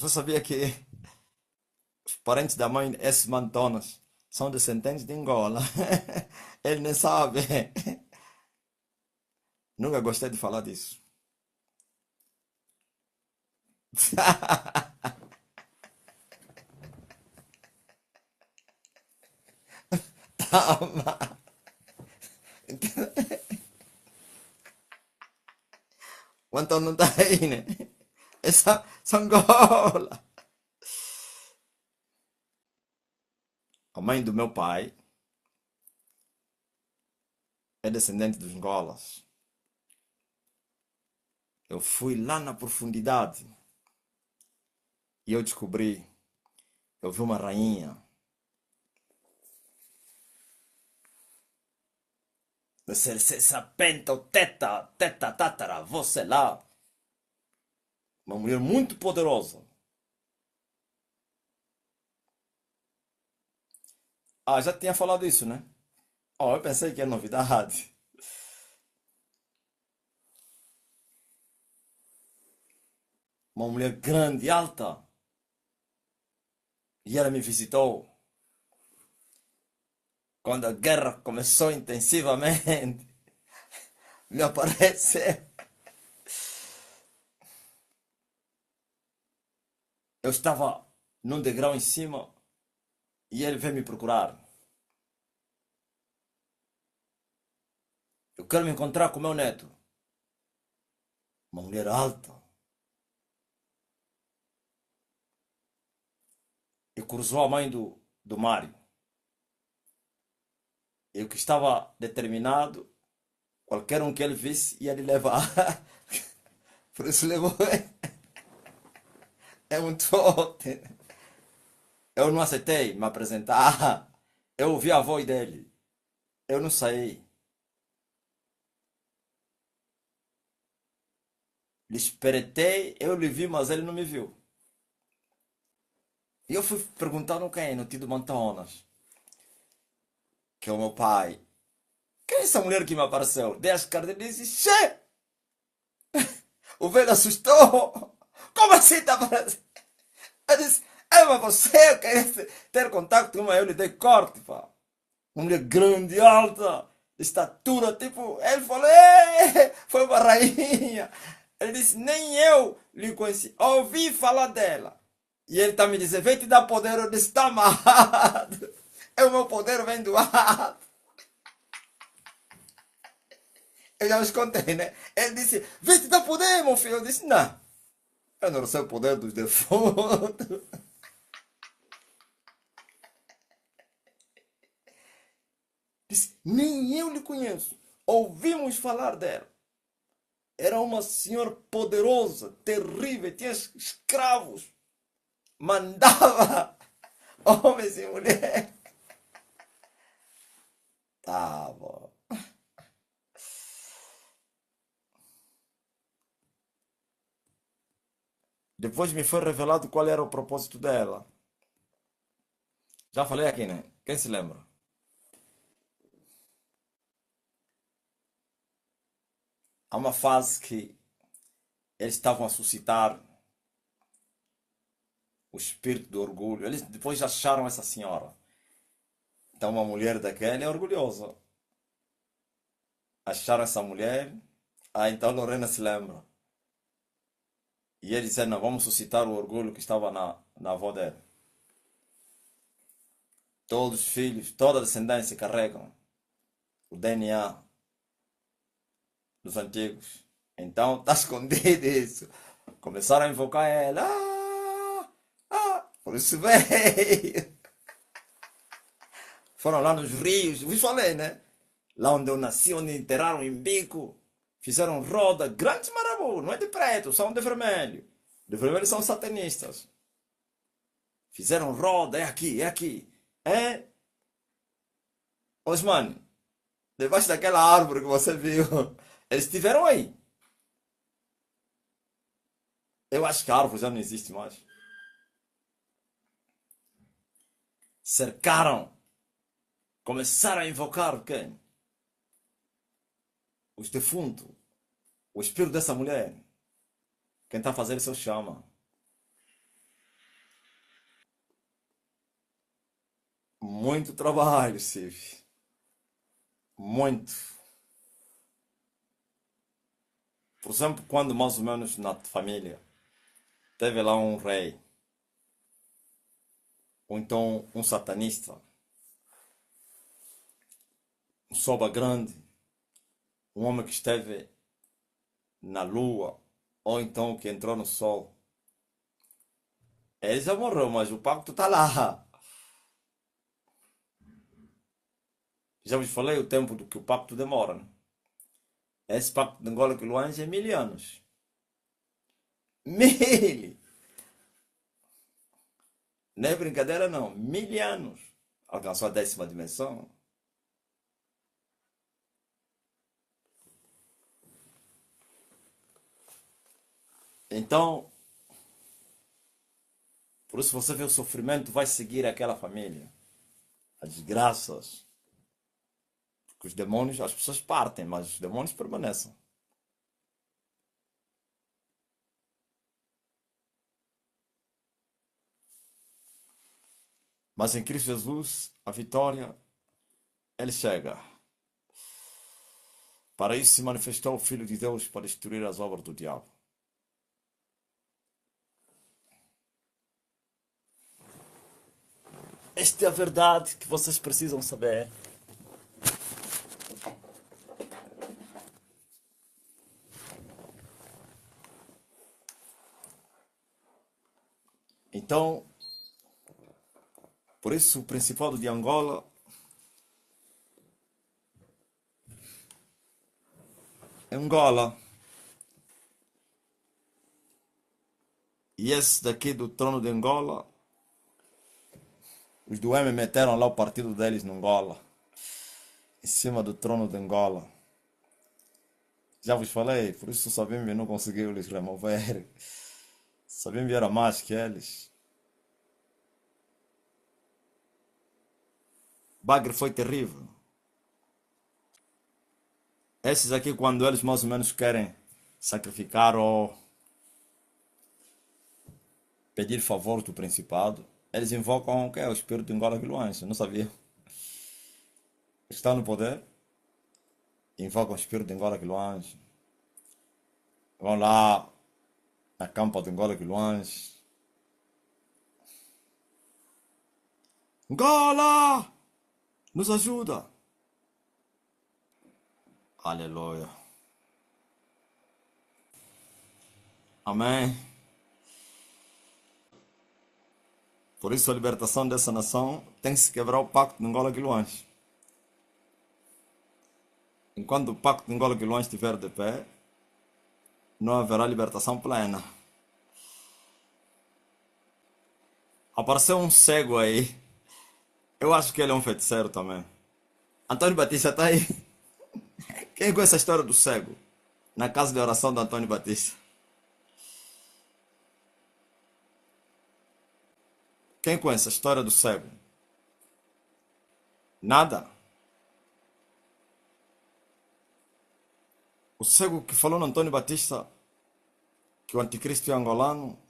Você sabia que os parentes da mãe, esses mantonas, são descendentes de Angola? Ele nem sabe. Nunca gostei de falar disso. Tama. O Antônio não tá aí, né? Essa Angola. A mãe do meu pai é descendente dos Angolas. Eu fui lá na profundidade e eu descobri, eu vi uma rainha, se sapenta, teta, tatara, você lá, uma mulher muito poderosa. Ah, já tinha falado isso, né? Oh, eu pensei que é novidade. Uma mulher grande, alta. E ela me visitou quando a guerra começou intensivamente. Me apareceu. Eu estava num degrau em cima e ele veio me procurar. Eu quero me encontrar com meu neto. Uma mulher alta. E cruzou a mãe do Mário. Eu que estava determinado, qualquer um que ele visse ia lhe levar. Por isso levou. É muito forte. Eu não aceitei me apresentar. Eu ouvi a voz dele. Eu não saí. Lhe esperetei, eu lhe vi, mas ele não me viu. E eu fui perguntando quem, no tio do Mantonas, que é o meu pai. Quem é essa mulher que me apareceu? Dei as caras dele e disse, Xê! O velho assustou. Como assim tá aparecendo? Eu disse, mas você, eu queria ter contato com uma, eu lhe dei corte, pá. Uma mulher grande, alta, de estatura, tipo, ele falou, foi uma rainha. Ele disse, nem eu lhe conheci, ouvi falar dela. E ele tá me dizendo, vem te dar poder, eu disse, tá amarrado. É o meu poder vem do alto. Eu já os contei, né? Ele disse, vem te dar poder, meu filho. Eu disse, não, eu não sei o poder dos defuntos. Disse, nem eu lhe conheço. Ouvimos falar dela. Era uma senhora poderosa, terrível, tinha escravos, mandava homens e mulheres. Tá bom. Depois me foi revelado qual era o propósito dela. Já falei aqui, né? Quem se lembra? Há uma fase que eles estavam a suscitar o espírito do orgulho. Eles depois acharam essa senhora. Então, uma mulher daquela é orgulhosa. Acharam essa mulher. Ah, então Lorena se lembra. E eles disseram, não, vamos suscitar o orgulho que estava na avó dela. Todos os filhos, toda a descendência carregam o DNA dos antigos. Então, está escondido isso. Começaram a invocar ela. Por isso veio. Foram lá nos rios, vos falei, né? Lá onde eu nasci, onde enterraram em bico. Fizeram roda, grandes marabou, não é de preto, são de vermelho. De vermelho são satanistas. Fizeram roda, é aqui, é aqui. É? Osmane, debaixo daquela árvore que você viu, eles estiveram aí. Eu acho que a árvore já não existe mais. Cercaram, começaram a invocar quem? Os defuntos, o espírito dessa mulher. Quem está a fazer isso chama. Muito trabalho, Steve. Muito. Por exemplo, quando mais ou menos na família teve lá um rei, ou então um satanista, um soba grande, um homem que esteve na lua, ou então que entrou no sol. Ele já morreu, mas o pacto está lá. Já vos falei o tempo do que o pacto demora, né? Esse pacto de Angola que Luanja é 1000 anos. 1000! Não é brincadeira, não. 1000 anos. Alcançou a 10ª dimensão. Então, por isso você vê o sofrimento vai seguir aquela família. As desgraças. Porque os demônios, as pessoas partem, mas os demônios permanecem. Mas em Cristo Jesus, a vitória, ele chega. Para isso se manifestou o Filho de Deus para destruir as obras do diabo. Esta é a verdade que vocês precisam saber. Então, por isso o Principado de Angola é Angola. E esse daqui do trono de Angola, os do M meteram lá o partido deles no Angola, em cima do trono de Angola. Já vos falei, por isso o Sabimbi não conseguiu lhes remover. Sabimbi era mais que eles. Bagre foi terrível. Esses aqui, quando eles mais ou menos querem sacrificar ou pedir favor do Principado, eles invocam o que é o espírito de Angola Quiluancha. Não sabia? Está no poder, invocam o espírito de Angola Quiluancha. Vão lá na campa de Angola Quiluancha. Angola! Nos ajuda! Aleluia. Amém. Por isso a libertação dessa nação tem que se quebrar o pacto de Angola Quiluancha. Enquanto o pacto de Angola Quiluancha estiver de pé, não haverá libertação plena. Apareceu um cego aí. Eu acho que ele é um feiticeiro também. Antônio Batista está aí. Quem conhece a história do cego? Na casa de oração de Antônio Batista. Quem conhece a história do cego? Nada. O cego que falou no Antônio Batista que o anticristo é angolano.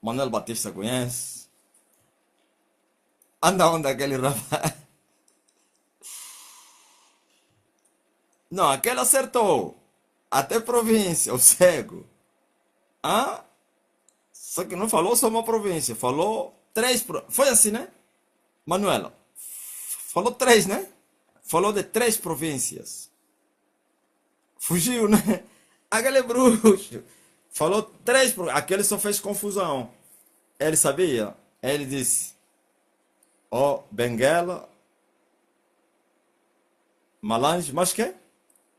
Manuel Batista conhece. Anda onde aquele rapaz? Não, aquele acertou. Até província, o cego. Ah? Só que não falou só uma província, falou três. Foi assim, né? Manuela, falou três, né? Falou de três províncias. Fugiu, né? Aquele bruxo. Falou três províncias. Aquele só fez confusão. Ele sabia? Ele disse: Ó, Benguela, Malange, mas que?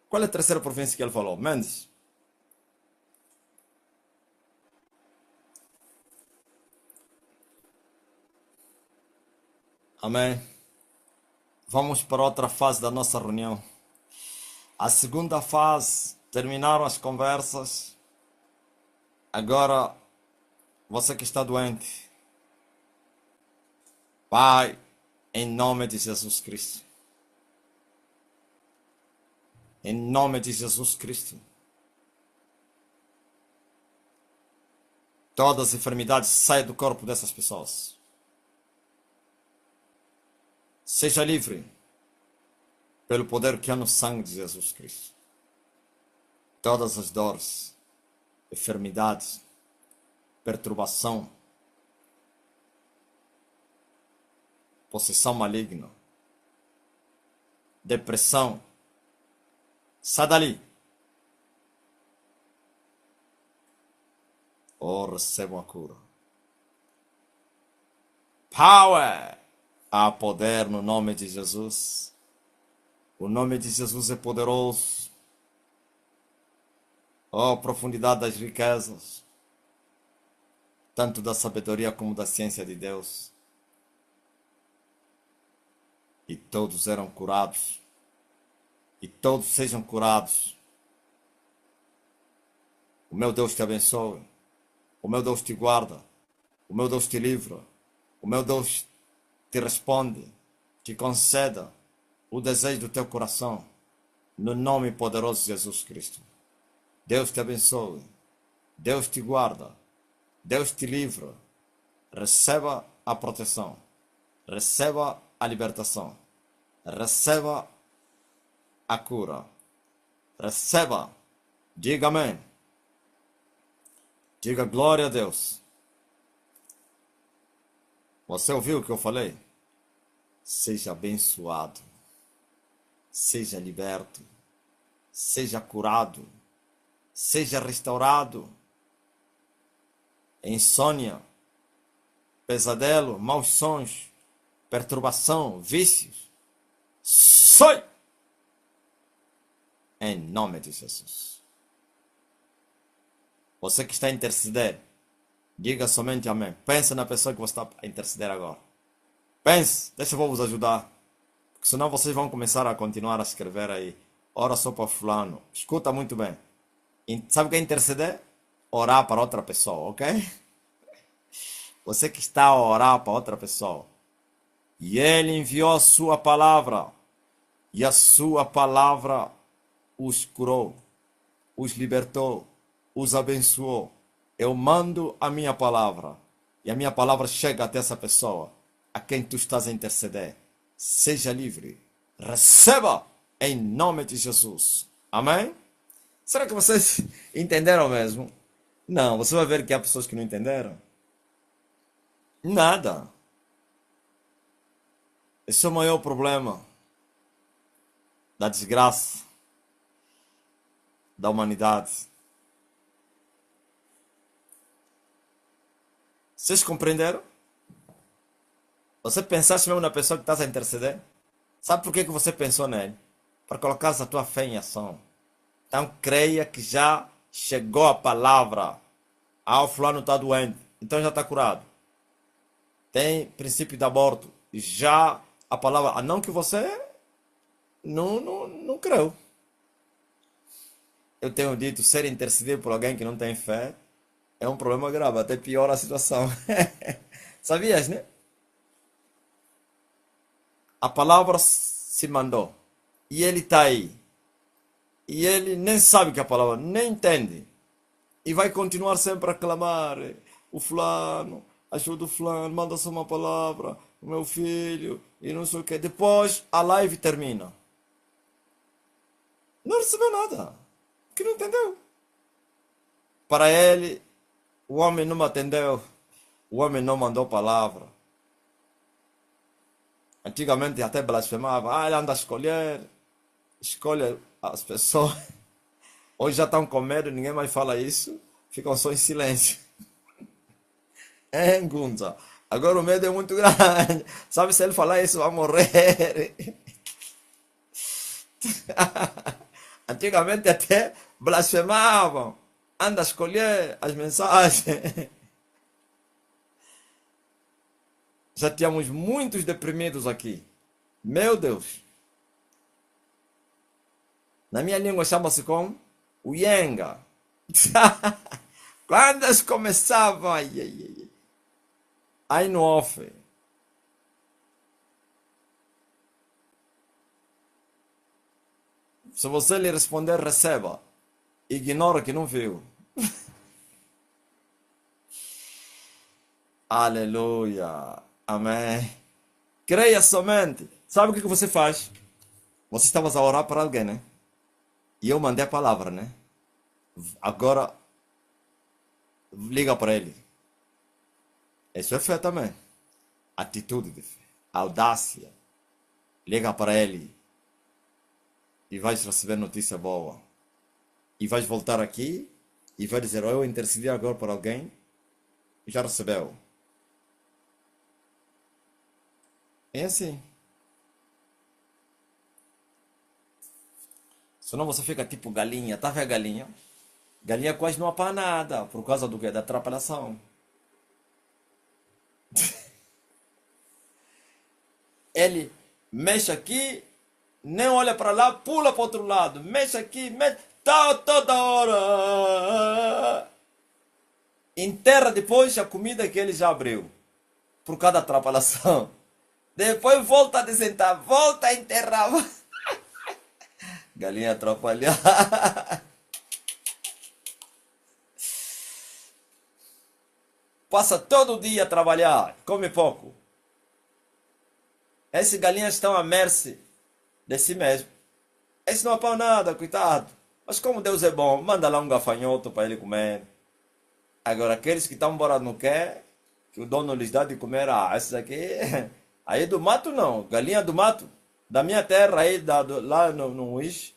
Qual é a terceira província que ele falou? Mendes. Amém. Vamos para outra fase da nossa reunião. A segunda fase, terminaram as conversas. Agora, você que está doente, Pai, em nome de Jesus Cristo, Em nome de Jesus Cristo. Todas as enfermidades saiam do corpo dessas pessoas. Seja livre pelo poder que há no sangue de Jesus Cristo. Todas as dores, enfermidades, perturbação, possessão maligna, depressão, sai dali. Oh, recebam a cura. Power! Há poder no nome de Jesus. O nome de Jesus é poderoso. Oh, profundidade das riquezas, tanto da sabedoria como da ciência de Deus. E todos eram curados. E todos sejam curados. O meu Deus te abençoe. O meu Deus te guarda. O meu Deus te livra. O meu Deus te responde, te conceda o desejo do teu coração. No nome poderoso de Jesus Cristo. Deus te abençoe. Deus te guarda. Deus te livra. Receba a proteção. Receba a libertação. Receba a cura. Receba. Diga amém. Diga glória a Deus. Você ouviu o que eu falei? Seja abençoado. Seja liberto. Seja curado. Seja restaurado. Insônia, pesadelo, maus sonhos, perturbação, vícios. Sai! Em nome de Jesus. Você que está a interceder, diga somente amém. Pense na pessoa que você está a interceder agora. Pense, deixa eu vos ajudar. Porque senão vocês vão começar a continuar a escrever aí. Ora só para fulano. Escuta muito bem. Sabe o que é interceder? Orar para outra pessoa, ok? Você que está a orar para outra pessoa. E ele enviou a sua palavra. E a sua palavra os curou, os libertou, os abençoou. Eu mando a minha palavra. E a minha palavra chega até essa pessoa a quem tu estás a interceder. Seja livre. Receba em nome de Jesus. Amém? Será que vocês entenderam mesmo? Não, você vai ver que há pessoas que não entenderam. Nada. Esse é o maior problema da desgraça da humanidade. Vocês compreenderam? Você pensaste mesmo na pessoa que está a interceder? Sabe por que você pensou nele? Para colocar a tua fé em ação. Então creia que já chegou a palavra. Ah, o fulano está doente, então já está curado. Tem princípio de aborto. Já a palavra, a não que você não creu. Eu tenho dito, ser intercedido por alguém que não tem fé é um problema grave, até piora a situação. Sabias, né? A palavra se mandou. E ele está aí. E ele nem sabe que a palavra, nem entende. E vai continuar sempre a clamar. O fulano, ajuda o fulano, manda só uma palavra. O meu filho, e não sei o que. Depois a live termina. Não recebeu nada. Porque não entendeu. Para ele, o homem não me atendeu. O homem não mandou palavra. Antigamente até blasfemava. Ah, ele anda a escolher. Escolhe as pessoas. Hoje já estão com medo, ninguém mais fala isso. Ficam só em silêncio. É, Gunza. Agora o medo é muito grande. Sabe, se ele falar isso, vai morrer. Antigamente até blasfemavam. Anda a escolher as mensagens. Já tínhamos muitos deprimidos aqui. Meu Deus. Na minha língua chama-se como? Uyenga. Quando eles começavam, aí no off. Se você lhe responder, receba. Ignora que não viu. Aleluia. Amém. Creia somente. Sabe o que você faz? Você estava a orar para alguém, né? E eu mandei a palavra, né? Agora, liga para ele. Isso é fé também. Atitude de fé. Audácia. Liga para ele. E vais receber notícia boa. E vais voltar aqui e vai dizer: "Oh, eu intercedi agora por alguém e já recebeu." É assim. Senão você fica tipo galinha. Tá vendo a galinha? Galinha quase não apanha nada. Por causa do quê? Da atrapalhação. Ele mexe aqui, nem olha para lá, pula para outro lado. Mexe aqui, mexe. Tá toda hora. Enterra depois a comida que ele já abriu. Por causa da atrapalhação. Depois volta a desentar, volta a enterrar. Galinha atrapalhada. Passa todo dia a trabalhar, come pouco. Essas galinhas estão à mercê de si mesmo. Esse não apanha nada, coitado. Mas como Deus é bom, manda lá um gafanhoto para ele comer. Agora, aqueles que estão embora não quer, que o dono lhes dá de comer, esses aqui, aí do mato não, galinha do mato, da minha terra aí, lá no Uís,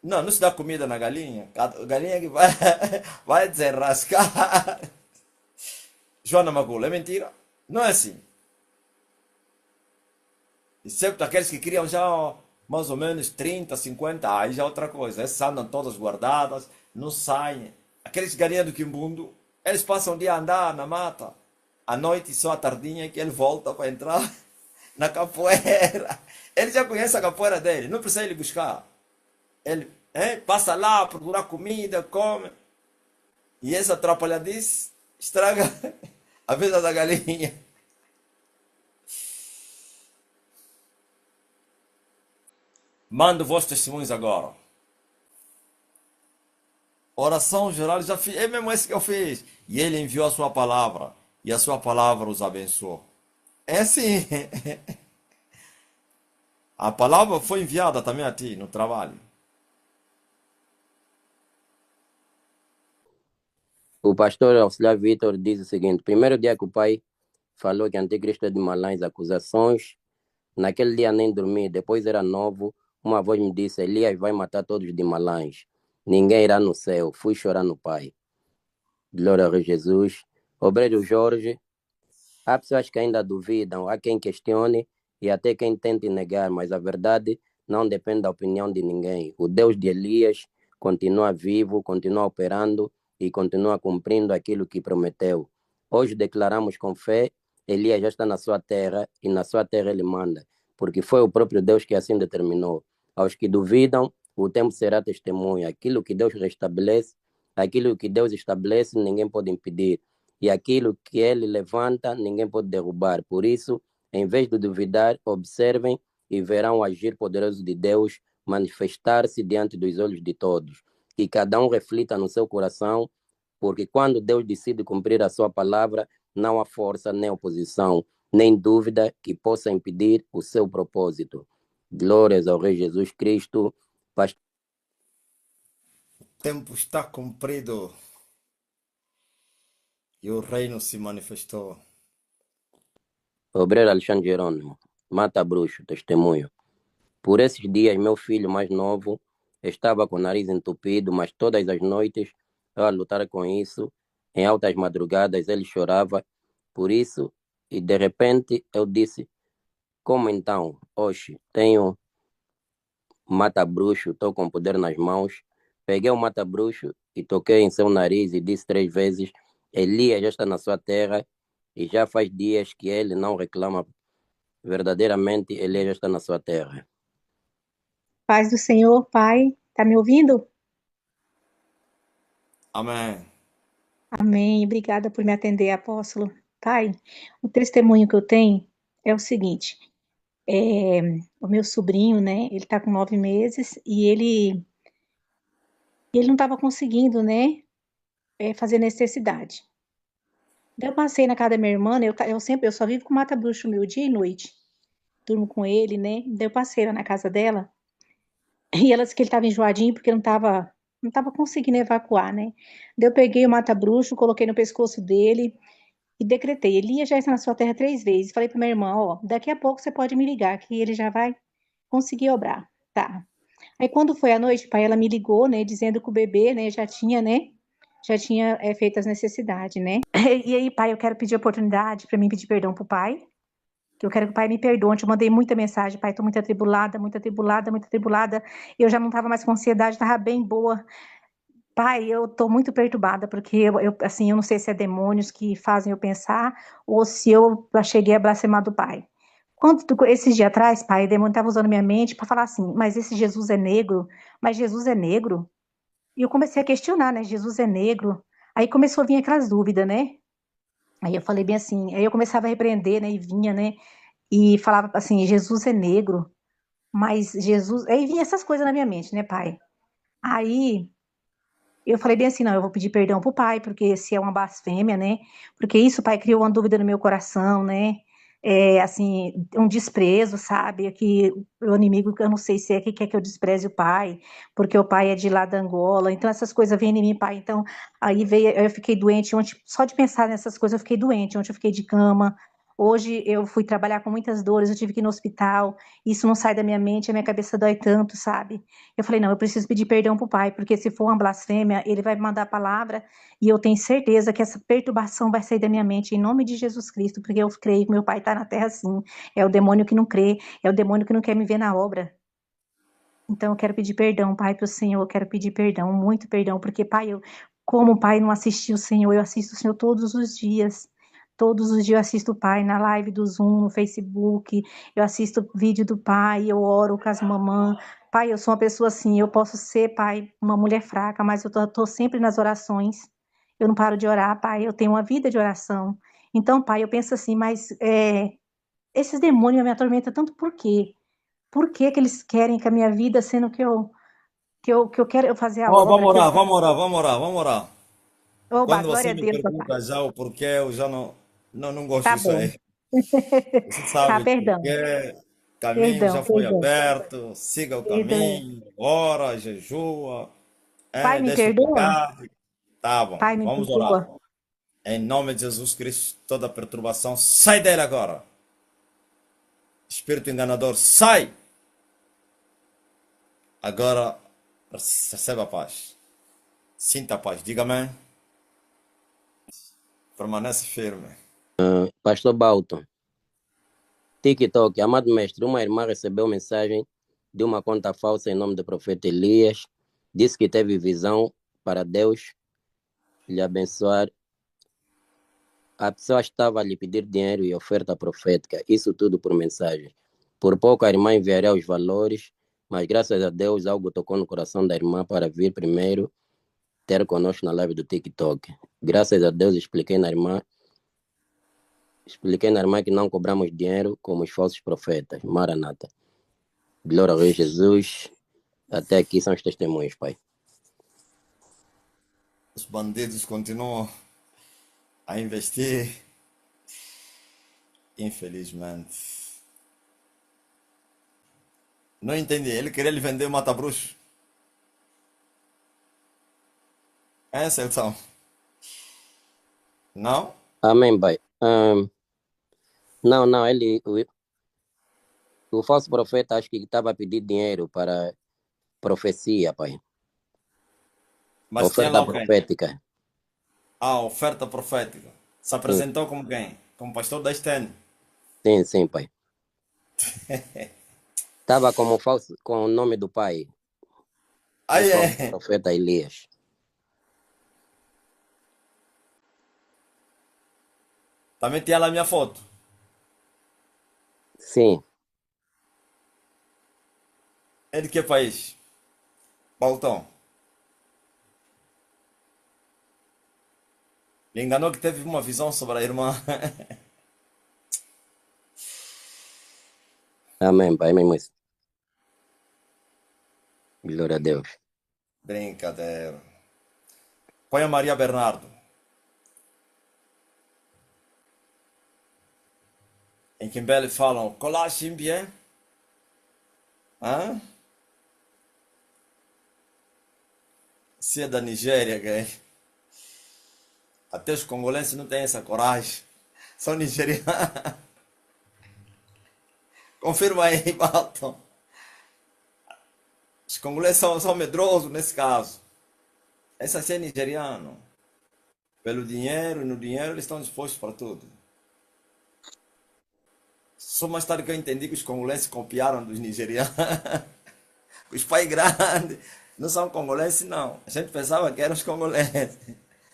não, não se dá comida na galinha, a galinha que vai, vai desenrascar. Joana Magula, é mentira? Não é assim. Excepto aqueles que criam já mais ou menos 30, 50, aí já é outra coisa. Esses andam todas guardadas, não saem. Aqueles galinhas do Quimbundo, eles passam o dia a andar na mata. À noite, só à tardinha, que ele volta para entrar na capoeira. Ele já conhece a capoeira dele, não precisa ele buscar. Ele passa lá, procurar comida, come. E essa atrapalhadice estraga a vida da galinha. Mando vossos testemunhos agora. Oração geral, já fiz. É mesmo esse que eu fiz. E ele enviou a sua palavra. E a sua palavra os abençoou. É assim. A palavra foi enviada também a ti no trabalho. O pastor auxiliar Vitor diz o seguinte: primeiro dia que o pai falou que anticristo é de malignas acusações, naquele dia nem dormi, depois era novo, uma voz me disse: Elias vai matar todos de Malães. Ninguém irá no céu. Fui chorar no pai. Glória a Jesus. Obreiro Jorge, há pessoas que ainda duvidam, há quem questione e até quem tente negar, mas a verdade não depende da opinião de ninguém. O Deus de Elias continua vivo, continua operando e continua cumprindo aquilo que prometeu. Hoje declaramos com fé: Elias já está na sua terra e na sua terra ele manda, porque foi o próprio Deus que assim determinou. Aos que duvidam, o tempo será testemunha. Aquilo que Deus restabelece, aquilo que Deus estabelece, ninguém pode impedir. E aquilo que ele levanta, ninguém pode derrubar. Por isso, em vez de duvidar, observem e verão o agir poderoso de Deus manifestar-se diante dos olhos de todos. Que cada um reflita no seu coração, porque quando Deus decide cumprir a sua palavra, não há força nem oposição, nem dúvida que possa impedir o seu propósito. Glórias ao Rei Jesus Cristo. Pastor O tempo está cumprido e o reino se manifestou. Obreiro Alexandre Jerônimo, mata bruxo, testemunho. Por esses dias, meu filho mais novo estava com o nariz entupido, mas todas as noites, eu a lutar com isso, em altas madrugadas, ele chorava por isso, e de repente eu disse: Como então? Oxe, tenho mata-bruxo, estou com poder nas mãos. Peguei o mata-bruxo e toquei em seu nariz e disse 3 vezes: Elias já está na sua terra, e já faz dias que ele não reclama. Verdadeiramente, Elias já está na sua terra. Paz do Senhor, Pai. Tá me ouvindo? Amém. Amém. Obrigada por me atender, apóstolo. Pai, o testemunho que eu tenho é o seguinte: é, o meu sobrinho, né? Ele tá com 9 meses e ele não estava conseguindo, né? Fazer necessidade. Daí eu passei na casa da minha irmã, né? Eu só vivo com mata-bruxo meu dia e noite. Durmo com ele, né? Daí eu passei lá na casa dela e ela disse que ele estava enjoadinho porque não tava conseguindo evacuar, né? Daí eu peguei o mata-bruxo, coloquei no pescoço dele e decretei: Elias já está na sua terra 3 vezes. Falei para minha irmã: ó, daqui a pouco você pode me ligar, que ele já vai conseguir obrar. Tá. Aí quando foi à noite, pai, ela me ligou, né, dizendo que o bebê, né, já tinha feito as necessidades, né? E aí, pai, eu quero pedir oportunidade para mim pedir perdão pro pai, que eu quero que o pai me perdoe. Ontem eu mandei muita mensagem: pai, tô muito atribulada, muito atribulada, muito atribulada. Eu já não tava mais com ansiedade, tava bem boa. Pai, eu tô muito perturbada, porque assim, eu não sei se é demônios que fazem eu pensar, ou se eu cheguei a blasfemar do pai. Esses dias atrás, pai, o demônio estava usando minha mente para falar assim: mas esse Jesus é negro? Mas Jesus é negro? E eu comecei a questionar, né? Jesus é negro? Aí começou a vir aquelas dúvidas, né? Aí eu falei bem assim, aí eu começava a repreender, né? E vinha, né? E falava assim: Jesus é negro, mas Jesus. Aí vinha essas coisas na minha mente, né, pai? Aí eu falei bem assim: não, eu vou pedir perdão pro pai, porque se é uma blasfêmia, né? Porque isso, pai, criou uma dúvida no meu coração, né? Assim, um desprezo, sabe? Que o inimigo, eu não sei se é que quer que eu despreze o pai, porque o pai é de lá da Angola, então essas coisas vêm em mim, pai. Então, aí veio, eu fiquei doente ontem, só de pensar nessas coisas eu fiquei doente. Ontem eu fiquei de cama. Hoje eu fui trabalhar com muitas dores, eu tive que ir no hospital. Isso não sai da minha mente, a minha cabeça dói tanto, sabe? Eu falei: não, eu preciso pedir perdão pro pai, porque se for uma blasfêmia, ele vai me mandar a palavra e eu tenho certeza que essa perturbação vai sair da minha mente em nome de Jesus Cristo, porque eu creio que meu pai está na terra sim. É o demônio que não crê, é o demônio que não quer me ver na obra. Então eu quero pedir perdão, pai, pro Senhor, eu quero pedir perdão, muito perdão, porque, pai, como o pai não assistiu o Senhor, eu assisto o Senhor todos os dias. Todos os dias eu assisto o pai na live do Zoom, no Facebook, eu assisto vídeo do pai, eu oro com as mamãs. Pai, eu sou uma pessoa assim, eu posso ser, pai, uma mulher fraca, mas eu tô sempre nas orações. Eu não paro de orar, pai, eu tenho uma vida de oração. Então, pai, eu penso assim, mas esses demônios me atormentam tanto por quê? Por que que eles querem que a minha vida, sendo que eu quero fazer a Ó, obra, vamos que eu orar, quero... vamos orar, vamos orar, vamos orar. Oba, Quando glória você a me Deus, papai. pergunta já o porquê, eu já não gosto Tá disso bom. aí. Você Tá, sabe perdão. porquê, caminho Perdão, já foi perdão. aberto, siga o Perdão. caminho, ora, jejua, Pai, me deixa o perdoa? pecado. Tá bom, Pai, me vamos perdoa. orar. Em nome de Jesus Cristo, toda perturbação, sai dele agora. Espírito enganador, sai! Agora receba a paz. Sinta a paz, diga amém. Permanece firme. Pastor Balto, TikTok, amado mestre, uma irmã recebeu mensagem de uma conta falsa em nome do profeta Elias. Disse que teve visão para Deus lhe abençoar. A pessoa estava a lhe pedir dinheiro e oferta profética. Isso tudo por mensagem. Por pouco a irmã enviaria os valores, mas graças a Deus algo tocou no coração da irmã para vir primeiro ter conosco na live do TikTok. Graças a Deus expliquei na irmã que não cobramos dinheiro como os falsos profetas. Maranata. Glória ao Rei Jesus. Até aqui são os testemunhos, Pai. Os bandidos continuam a investir, infelizmente. Não entendi. Ele queria lhe vender mata-bruxo. É, Celção? Não? Amém, Pai. Não, não, o falso profeta acho que estava a pedir dinheiro para profecia, Pai. Mas tinha lá Oferta o quem? profética. A oferta profética. Se Sim, apresentou como quem? Como pastor da Estene. sim, sim, Pai. Estava como falso, com o nome do Pai, o Aí falso é. profeta Elias. Também tinha lá a minha foto. Sim, É de que país? Baltão. Lhe enganou que teve uma visão sobre a irmã. Amém, pai, é mesmo isso. Glória a Deus. Brincadeira. Põe a Maria Bernardo. Em Kimbele falam, colagem bien? Hã? Se é da Nigéria, gay. Até os congolenses não têm essa coragem. São nigerianos. Confirma aí, Balton. Os congolenses são medrosos nesse caso. Essa sim é nigeriano. Pelo dinheiro, e no dinheiro eles estão dispostos para tudo. Só mais tarde que eu entendi que os congolenses copiaram dos nigerianos. Os pais grandes não são congolenses, não. A gente pensava que eram os congolenses.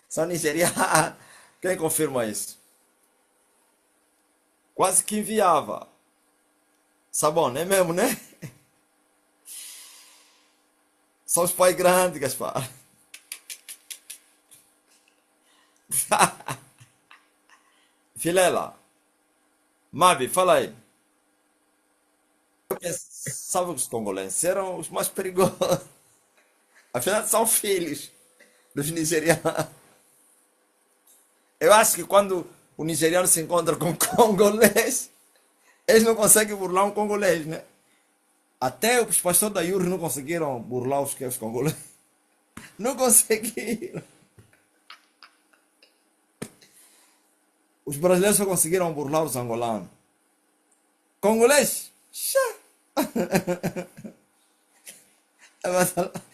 São nigerianos. Quem confirma isso? Quase que enviava. Sabão, não é mesmo, né? São os pais grandes, Gaspar. Filela. Mabi, fala aí. Eu pensava que os congolenses eram os mais perigosos. Afinal, são filhos dos nigerianos. Eu acho que quando o nigeriano se encontra com o congolês, eles não conseguem burlar um congolês, né? Até os pastores da Yuri não conseguiram burlar os congoleses. Não conseguiram. Os brasileiros só conseguiram burlar os angolanos. Congolês? Xá.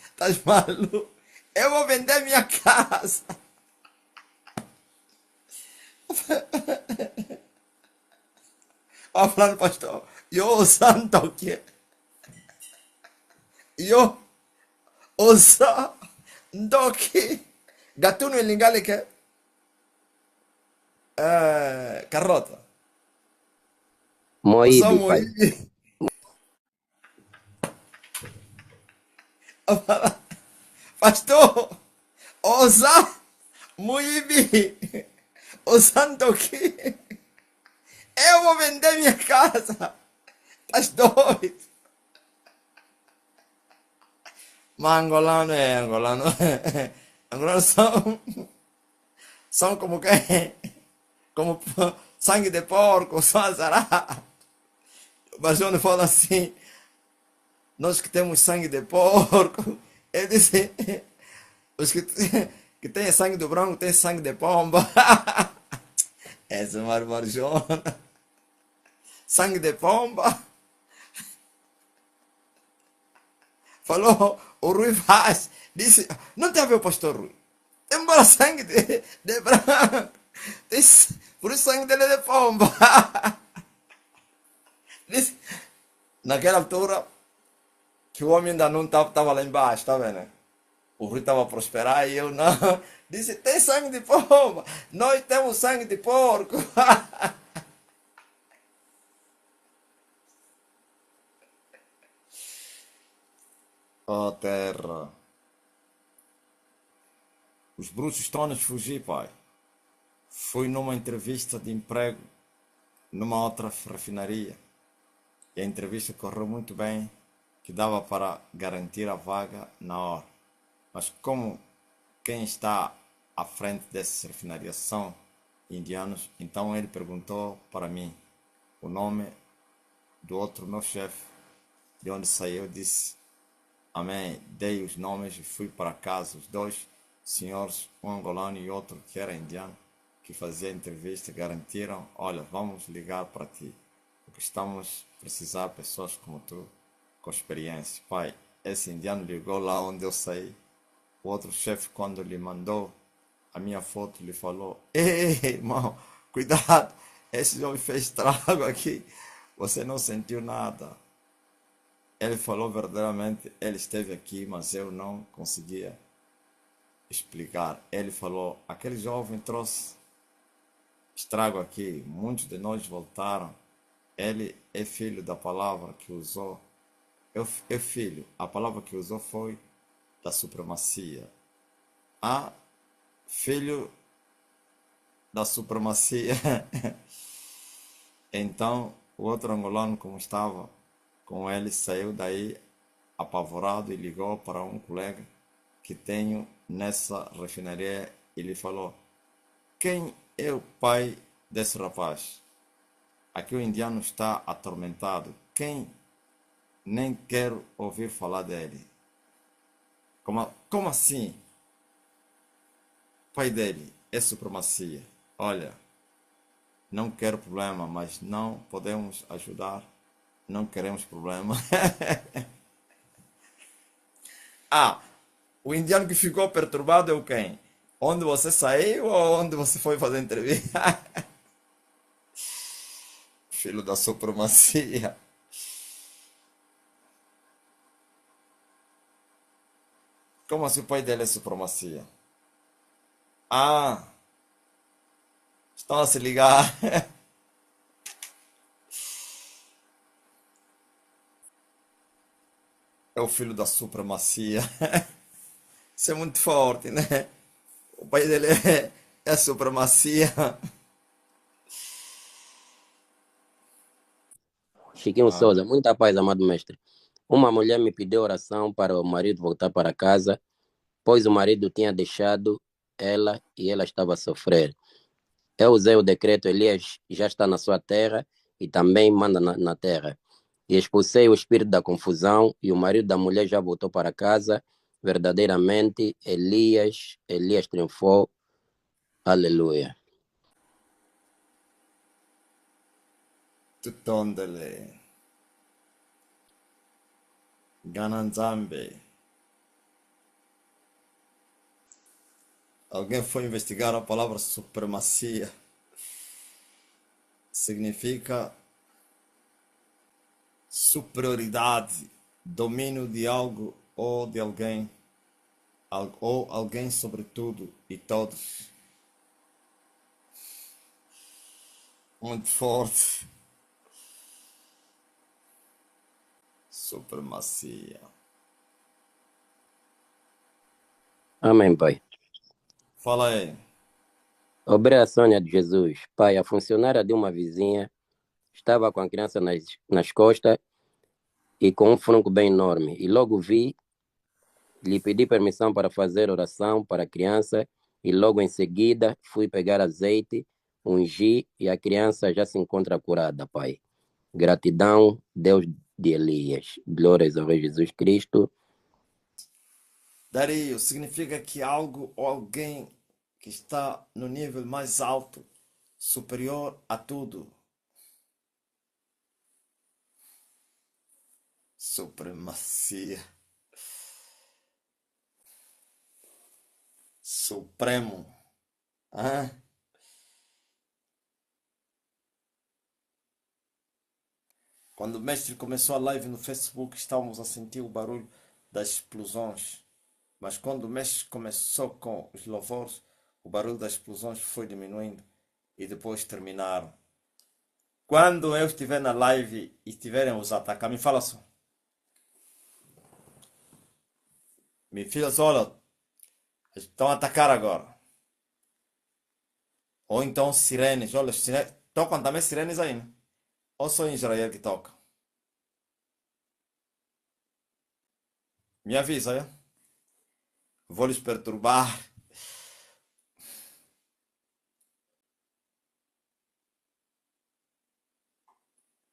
Estás maluco? Eu vou vender minha casa. Ó, falando, pastor. Yo, santo que. Yo, osa. Ndoki. Gatuno ilingale que. Carrota. Osa Moíbe, pai. moí. Pastor. Osa. Moíbi. O santo que. Eu vou vender minha casa. Estás doido? Mas angolano é angolano. Angolanos são como quem? Como sangue de porco, são azarados. Mas quando fala assim, nós que temos sangue de porco, ele disse, os que têm sangue do branco têm sangue de pomba. Essa é uma barbarjona. Sangue de pomba. Falou o Rui Vaz. Disse, não tem a ver o pastor Rui. Embora sangue de branco. Por isso sangue dele é de pomba. Disse, naquela altura, que o homem ainda não estava lá embaixo, tá vendo? O Rui estava a prosperar e eu não. Disse, tem sangue de pomba. Nós temos sangue de porco. Oh, terra. Os bruxos estão-nos fugir, pai. Fui numa entrevista de emprego numa outra refinaria. E a entrevista correu muito bem, que dava para garantir a vaga na hora. Mas como quem está à frente dessas refinarias são indianos, então ele perguntou para mim o nome do outro meu chefe, de onde saiu, disse amém, dei os nomes e fui para casa. Os dois senhores, um angolano e outro que era indiano, que fazia a entrevista, garantiram, olha, vamos ligar para ti, porque estamos a precisar de pessoas como tu, com experiência. Pai, esse indiano ligou lá onde eu saí. O outro chefe, quando lhe mandou a minha foto, lhe falou, ei, irmão, cuidado, esse homem fez estrago aqui, você não sentiu nada. Ele falou verdadeiramente, ele esteve aqui, mas eu não conseguia explicar. Ele falou, aquele jovem trouxe estrago aqui, muitos de nós voltaram. Ele é filho da palavra que usou. É filho, a palavra que usou foi da supremacia. Ah, filho da supremacia. Então, o outro angolano, como estava com ele, saiu daí apavorado e ligou para um colega que tenho nessa refinaria e lhe falou: quem é o pai desse rapaz? Aqui o indiano está atormentado. Quem? Nem quero ouvir falar dele. Como assim? Pai dele é supremacia. Olha, não quero problema, mas não podemos ajudar. Não queremos problema. Ah, o indiano que ficou perturbado é o quem? Onde você saiu ou onde você foi fazer entrevista? Filho da supremacia. Como assim o pai dele é supremacia? Ah, estão a se ligar. É o filho da supremacia. Isso é muito forte, né? O pai dele é supremacia. Chiquinho Ah, Souza, muita paz, amado mestre. Uma mulher me pediu oração para o marido voltar para casa, pois o marido tinha deixado ela e ela estava a sofrer. Eu usei o decreto, Elias já está na sua terra e também manda na terra. E expulsei o espírito da confusão e o marido da mulher já voltou para casa. Verdadeiramente, Elias triunfou. Aleluia. tutondele. Gananzambe. Alguém foi investigar a palavra supremacia. Significa superioridade, domínio de algo ou de alguém, ou alguém sobre tudo e todos. Muito forte. Supremacia. Amém, Pai. Fala aí. Obreira Sônia de Jesus. Pai, a funcionária de uma vizinha estava com a criança nas costas e com um frango bem enorme. E logo vi, lhe pedi permissão para fazer oração para a criança e logo em seguida fui pegar azeite, ungir e a criança já se encontra curada, Pai. Gratidão, Deus de Elias. Glórias ao Rei Jesus Cristo. Dario significa que algo ou alguém que está no nível mais alto, superior a tudo. Supremacia. Supremo. Ah, quando o mestre começou a live no Facebook, estávamos a sentir o barulho das explosões. Mas quando o mestre começou com os louvores, o barulho das explosões foi diminuindo e depois terminaram. Quando eu estiver na live e estiverem os atacar, me fala só. Me fala só, olha, estão a atacar agora. Ou então sirenes, olha, tocam também sirenes aí, né? Ou só em Israel que toca? Me avisa, é? Vou lhes perturbar.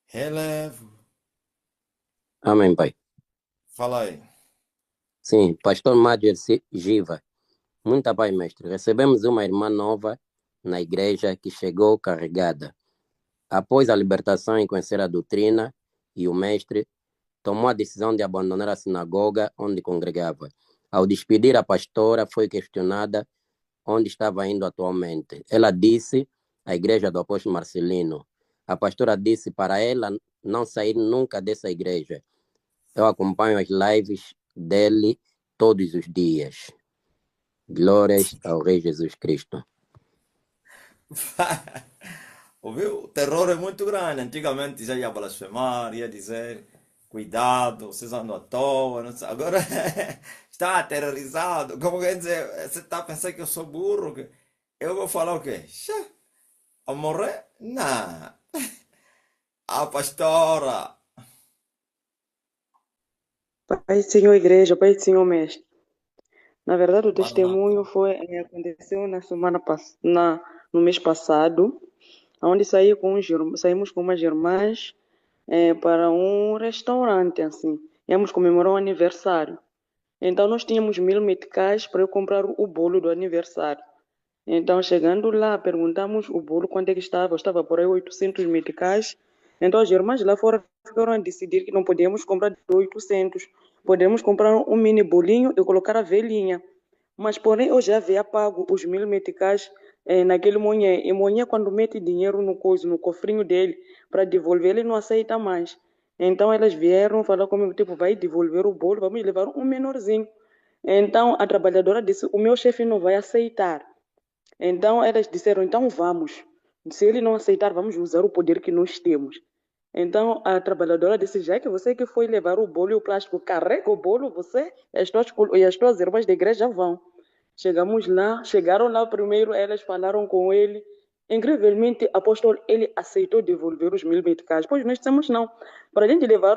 Relevo. Amém, Pai. Fala aí. Sim, Pastor Madger Giva. Muita paz, mestre. Recebemos uma irmã nova na igreja que chegou carregada. Após a libertação e conhecer a doutrina e o mestre, tomou a decisão de abandonar a sinagoga onde congregava. Ao despedir a pastora, foi questionada onde estava indo atualmente. Ela disse a igreja do apóstolo Marcelino. A pastora disse para ela não sair nunca dessa igreja. Eu acompanho as lives dele todos os dias. Glórias ao Rei Jesus Cristo. Ouviu? O terror é muito grande. Antigamente já ia blasfemar, ia dizer, cuidado, vocês andam à toa. Não sei. Agora está aterrorizado. Como quer dizer, você está pensando que eu sou burro? Que eu vou falar o quê? Xá, a morrer? Não. A pastora. Pai do Senhor Igreja, Pai do Senhor Mestre. Na verdade, o Maranata. testemunho aconteceu na no mês passado, onde saímos com umas irmãs para um restaurante, assim. Íamos comemorar um aniversário. Então, nós tínhamos 1.000 meticais para eu comprar o bolo do aniversário. Então, chegando lá, perguntamos o bolo quanto é que estava. Estava por aí 800 meticais. Então, as irmãs lá fora ficaram a decidir que não podíamos comprar de 800. Podemos comprar um mini bolinho e colocar a velhinha. Mas, porém, eu já havia pago os 1.000 meticais naquele monhé. E monhé, quando mete dinheiro no cofrinho dele, para devolver, ele não aceita mais. Então, elas vieram falar comigo, tipo, vai devolver o bolo, vamos levar um menorzinho. Então, a trabalhadora disse, o meu chefe não vai aceitar. Então, elas disseram, então vamos. Se ele não aceitar, vamos usar o poder que nós temos. Então, a trabalhadora disse, já que você que foi levar o bolo e o plástico, carrega o bolo, você e as tuas irmãs da igreja vão. Chegamos lá, chegaram lá primeiro, elas falaram com ele. Incrivelmente, apóstolo, ele aceitou devolver os 1.000 meticais. Pois nós dissemos não. Para a gente levar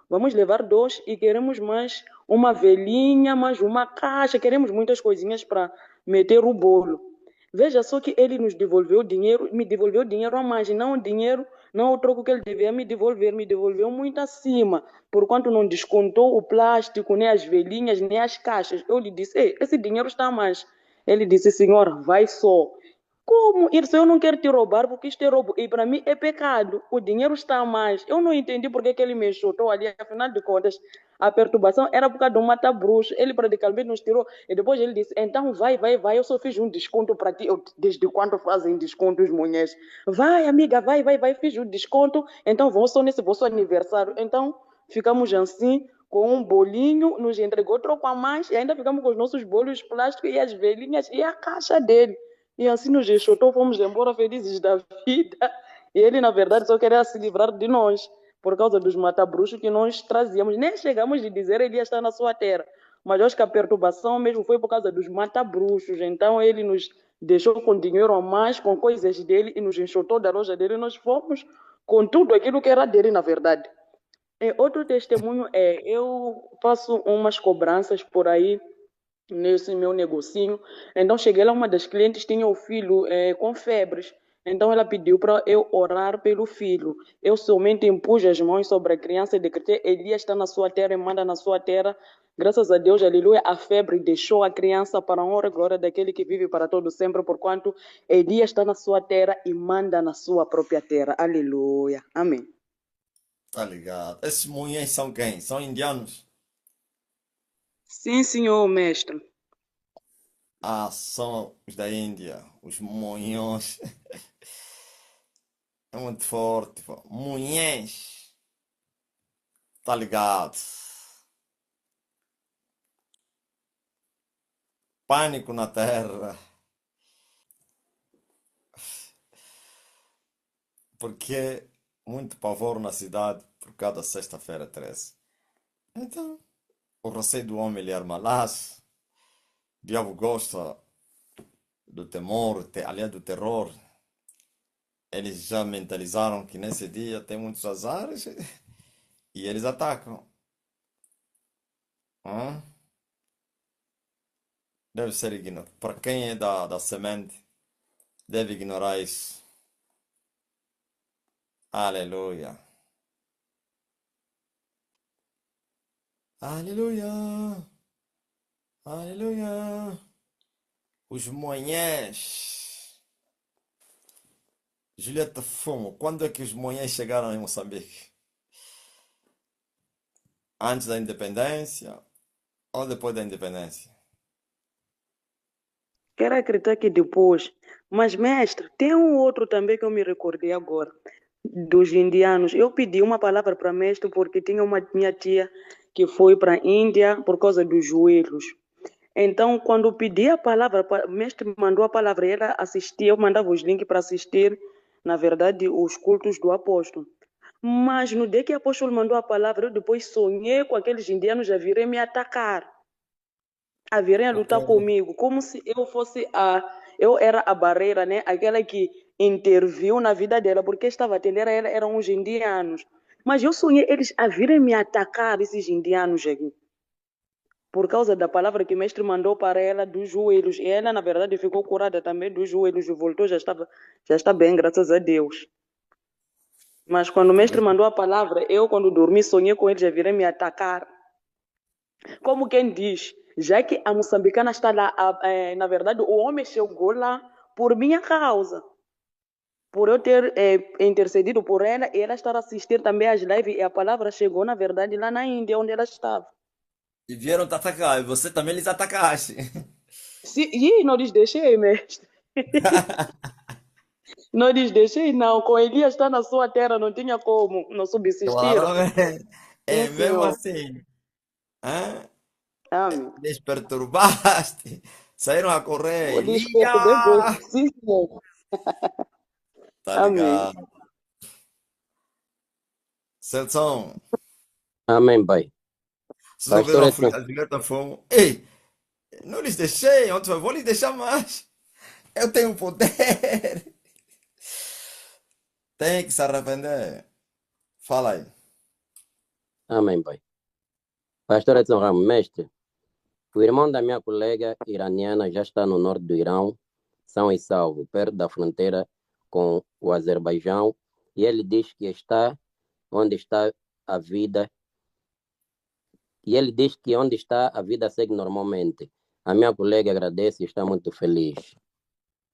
vamos levar dois e queremos mais uma velhinha, mais uma caixa, queremos muitas coisinhas para meter o bolo. Veja só que ele nos devolveu o dinheiro, me devolveu o dinheiro a mais, não o dinheiro, não o troco que ele devia me devolveu muito acima, por quanto não descontou o plástico, nem as velhinhas, nem as caixas. Eu lhe disse, ei, esse dinheiro está a mais. Ele disse, senhora, vai só. Como isso? Eu não quero te roubar porque isto é roubo. E para mim é pecado. O dinheiro está a mais. Eu não entendi porque que ele me chutou ali. Afinal de contas, a perturbação era por causa do mata-bruxo. Ele praticamente nos tirou. E depois ele disse, então vai. Eu só fiz um desconto para ti. Desde quando fazem desconto os mulheres? Vai, amiga, vai. Fiz um desconto. Então vou só nesse vosso aniversário. Então ficamos assim com um bolinho, nos entregou, trocou a mais e ainda ficamos com os nossos bolos plásticos e as velhinhas e a caixa dele. E assim nos enxotou, fomos embora felizes da vida. E ele, na verdade, só queria se livrar de nós, por causa dos mata-bruxos que nós trazíamos. Nem chegamos de dizer ele ia estar na sua terra. Mas acho que a perturbação mesmo foi por causa dos mata-bruxos. Então ele nos deixou com dinheiro a mais, com coisas dele, e nos enxotou da loja dele. E nós fomos com tudo aquilo que era dele, na verdade. Outro testemunho eu faço umas cobranças por aí nesse meu negocinho. Então cheguei lá, uma das clientes tinha o filho com febres. Então ela pediu para eu orar pelo filho. Eu somente impus as mãos sobre a criança e decretei, Elias está na sua terra e manda na sua terra. Graças a Deus, aleluia, a febre deixou a criança para a honra e glória daquele que vive para todo sempre, porquanto Elias está na sua terra e manda na sua própria terra. Aleluia. Amém. Tá ligado? Esses mulheres são quem? São indianos? Sim, senhor mestre. Ah, são os da Índia. Os monhões. É muito forte, pô. Mulheres. Tá ligado? Pânico na terra. Porque muito pavor na cidade por causa da sexta-feira 13. Então, o receio do homem lhe arma laço. O diabo gosta do temor, aliás, do terror. Eles já mentalizaram que nesse dia tem muitos azares e eles atacam. Hã? Deve ser ignorado. Para quem é da semente, deve ignorar isso. Aleluia. Aleluia. Aleluia. Os monhés. Julieta Fumo, quando é que os monhés chegaram em Moçambique? Antes da independência ou depois da independência? Quero acreditar que depois. Mas, mestre, tem um outro também que eu me recordei agora, dos indianos. Eu pedi uma palavra para mestre porque tinha uma minha tia que foi para a Índia por causa dos joelhos. Então, quando pedi a palavra, o mestre mandou a palavra, e ela assistia, eu mandava os links para assistir, na verdade, os cultos do apóstolo. Mas no dia que o apóstolo mandou a palavra, eu depois sonhei com aqueles indianos a virem me atacar, a virem a Porque lutar comigo, como se eu fosse eu era a barreira, né? Aquela que interviu na vida dela, porque estava atendendo a ela, eram os indianos. Mas eu sonhei eles a virem me atacar, esses indianos aqui. Por causa da palavra que o mestre mandou para ela dos joelhos. E ela, na verdade, ficou curada também dos joelhos e voltou, já está bem, graças a Deus. Mas quando o mestre mandou a palavra, eu, quando dormi, sonhei com eles a virem me atacar. Como quem diz, já que a moçambicana está lá, na verdade, o homem chegou lá por minha causa. Por eu ter intercedido por ela e ela estar a assistir também às lives, e a palavra chegou, na verdade, lá na Índia, onde ela estava. E vieram te atacar, e você também lhes atacaste. E não lhes deixei, mestre. Não lhes deixei, não. Com Elias está na sua terra, não tinha como, não subsistiram. Claramente. Sim, É mesmo senhor. assim. Hã? Amém. Les perturbaste. Saíram a correr. Lhes Elia! perturbei. Sim, senhor. Tá Amém. ligado. Celson, Amém, Pai. vocês ouviram Pastor a Edson, Julieta Fomo? Ei, não lhes deixei. Ontem eu vou lhes deixar mais. Eu tenho poder. Tem que se arrepender. Fala aí. amém, Pai. Pastor Edson Ramos, mestre, o irmão da minha colega iraniana já está no norte do Irão, são e salvo, perto da fronteira com o Azerbaijão, e ele diz que está onde está a vida, e ele diz que onde está a vida segue normalmente. A minha colega agradece e está muito feliz.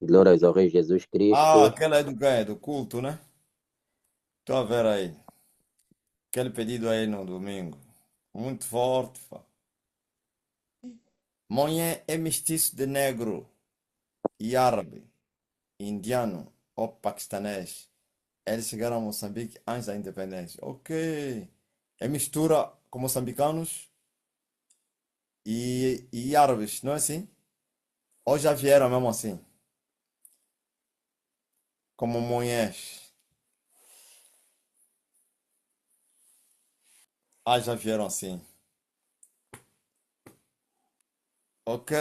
Glórias ao Rei Jesus Ah, Cristo. aquela é do quê? Do culto, né? Estou a ver aí. Aquele pedido aí no domingo. Muito forte, pá. Monha é mestiço de negro e árabe, indiano ou paquistanês. Eles chegaram a Moçambique antes da independência. Ok. É mistura com moçambicanos e árabes, não é assim? Ou já vieram mesmo assim? Como monhés. Ah, já vieram assim. Ok.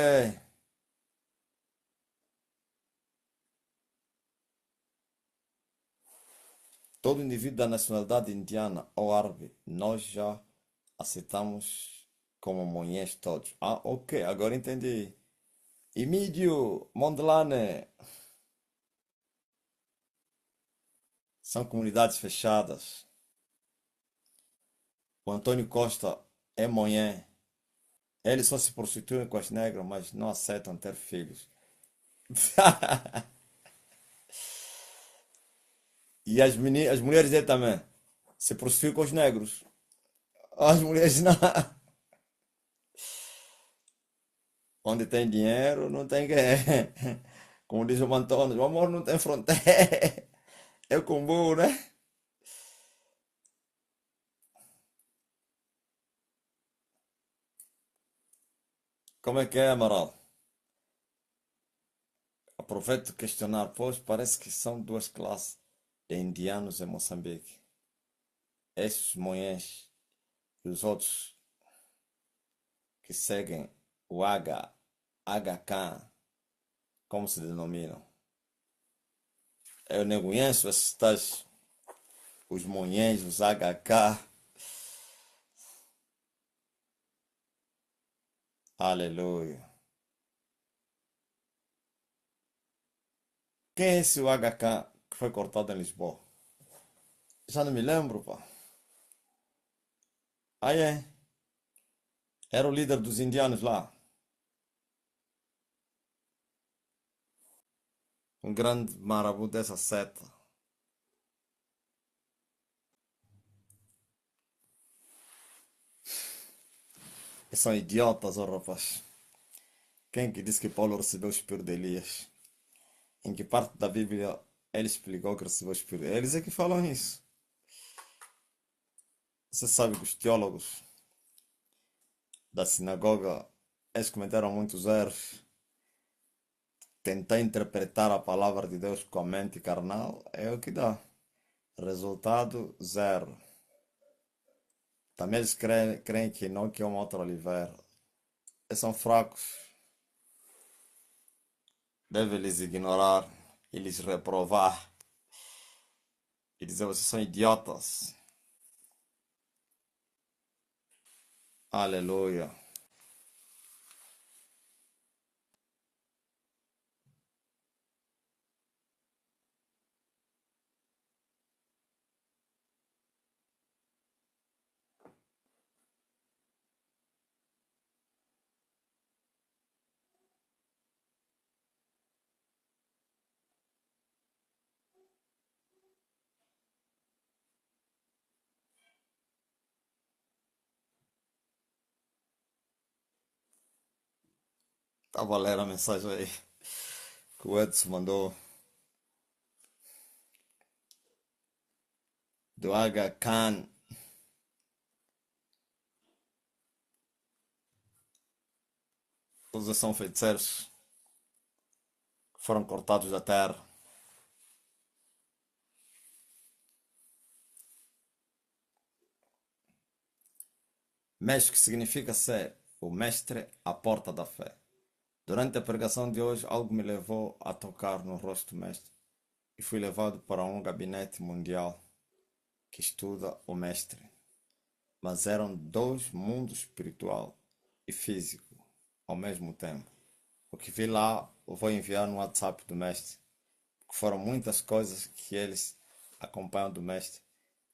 Todo indivíduo da nacionalidade indiana ou árabe, nós já aceitamos como monhés todos. Ah, ok. Agora entendi. Emílio, Mondelane, são comunidades fechadas. O Antônio Costa é monhé. Eles só se prostituem com as negras, mas não aceitam ter filhos. E as mulheres dele também se prostituem com os negros. As mulheres não. Onde tem dinheiro, não tem guerra. Como diz o Antônio, o amor não tem fronteira. É o combo, né? Como é que é, Amaral? Aproveito de questionar, pois parece que são duas classes de indianos em Moçambique. Esses monhês e os outros que seguem o HK, como se denominam. Eu nem conheço esses tais, os monhês, os HK. Aleluia. Quem é esse o HK que foi cortado em Lisboa? Já não me lembro, pá. Ah, é? Era o líder dos indianos lá. Um grande marabu dessa seta. Eles são idiotas, oh rapaz. Quem que disse que Paulo recebeu o espírito de Elias? Em que parte da Bíblia ele explicou que recebeu o espírito? Eles é que falam isso. Você sabe que os teólogos da sinagoga, eles cometeram muitos erros. Tentar interpretar a palavra de Deus com a mente carnal é o que dá. Resultado, zero. Também eles creem que não que é uma outra oliveira. Eles são fracos. Deve lhes ignorar e lhes reprovar. E dizer, vocês são idiotas. Aleluia. Estava a ler a mensagem aí que o Edson mandou do Aga Khan. Todos são feiticeiros que foram cortados da terra. Mestre, que significa ser o mestre à porta da fé. Durante a pregação de hoje, algo me levou a tocar no rosto do mestre e fui levado para um gabinete mundial que estuda o mestre. Mas eram dois mundos, espiritual e físico, ao mesmo tempo. O que vi lá, eu vou enviar no WhatsApp do mestre, porque foram muitas coisas que eles acompanham do mestre.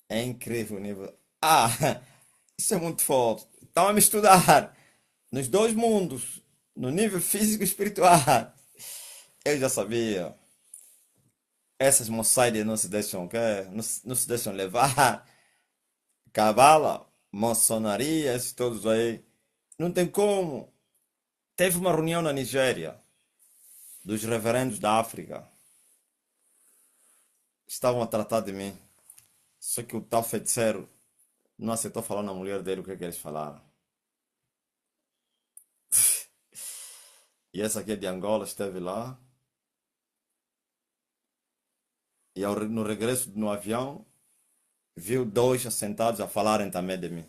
É incrível o nível. Ah, isso é muito forte. Estão a me estudar nos dois mundos, no nível físico e espiritual. Eu já sabia. Essas moçadas não se deixam, quê? Não se deixam levar. Cabala, maçonaria, esses todos aí. Não tem como. Teve uma reunião na Nigéria dos reverendos da África. Estavam a tratar de mim. Só que o tal feiticeiro não aceitou falar na mulher dele o que eles falaram. E essa aqui é de Angola, esteve lá. E no regresso no avião, viu dois assentados a falarem também de mim.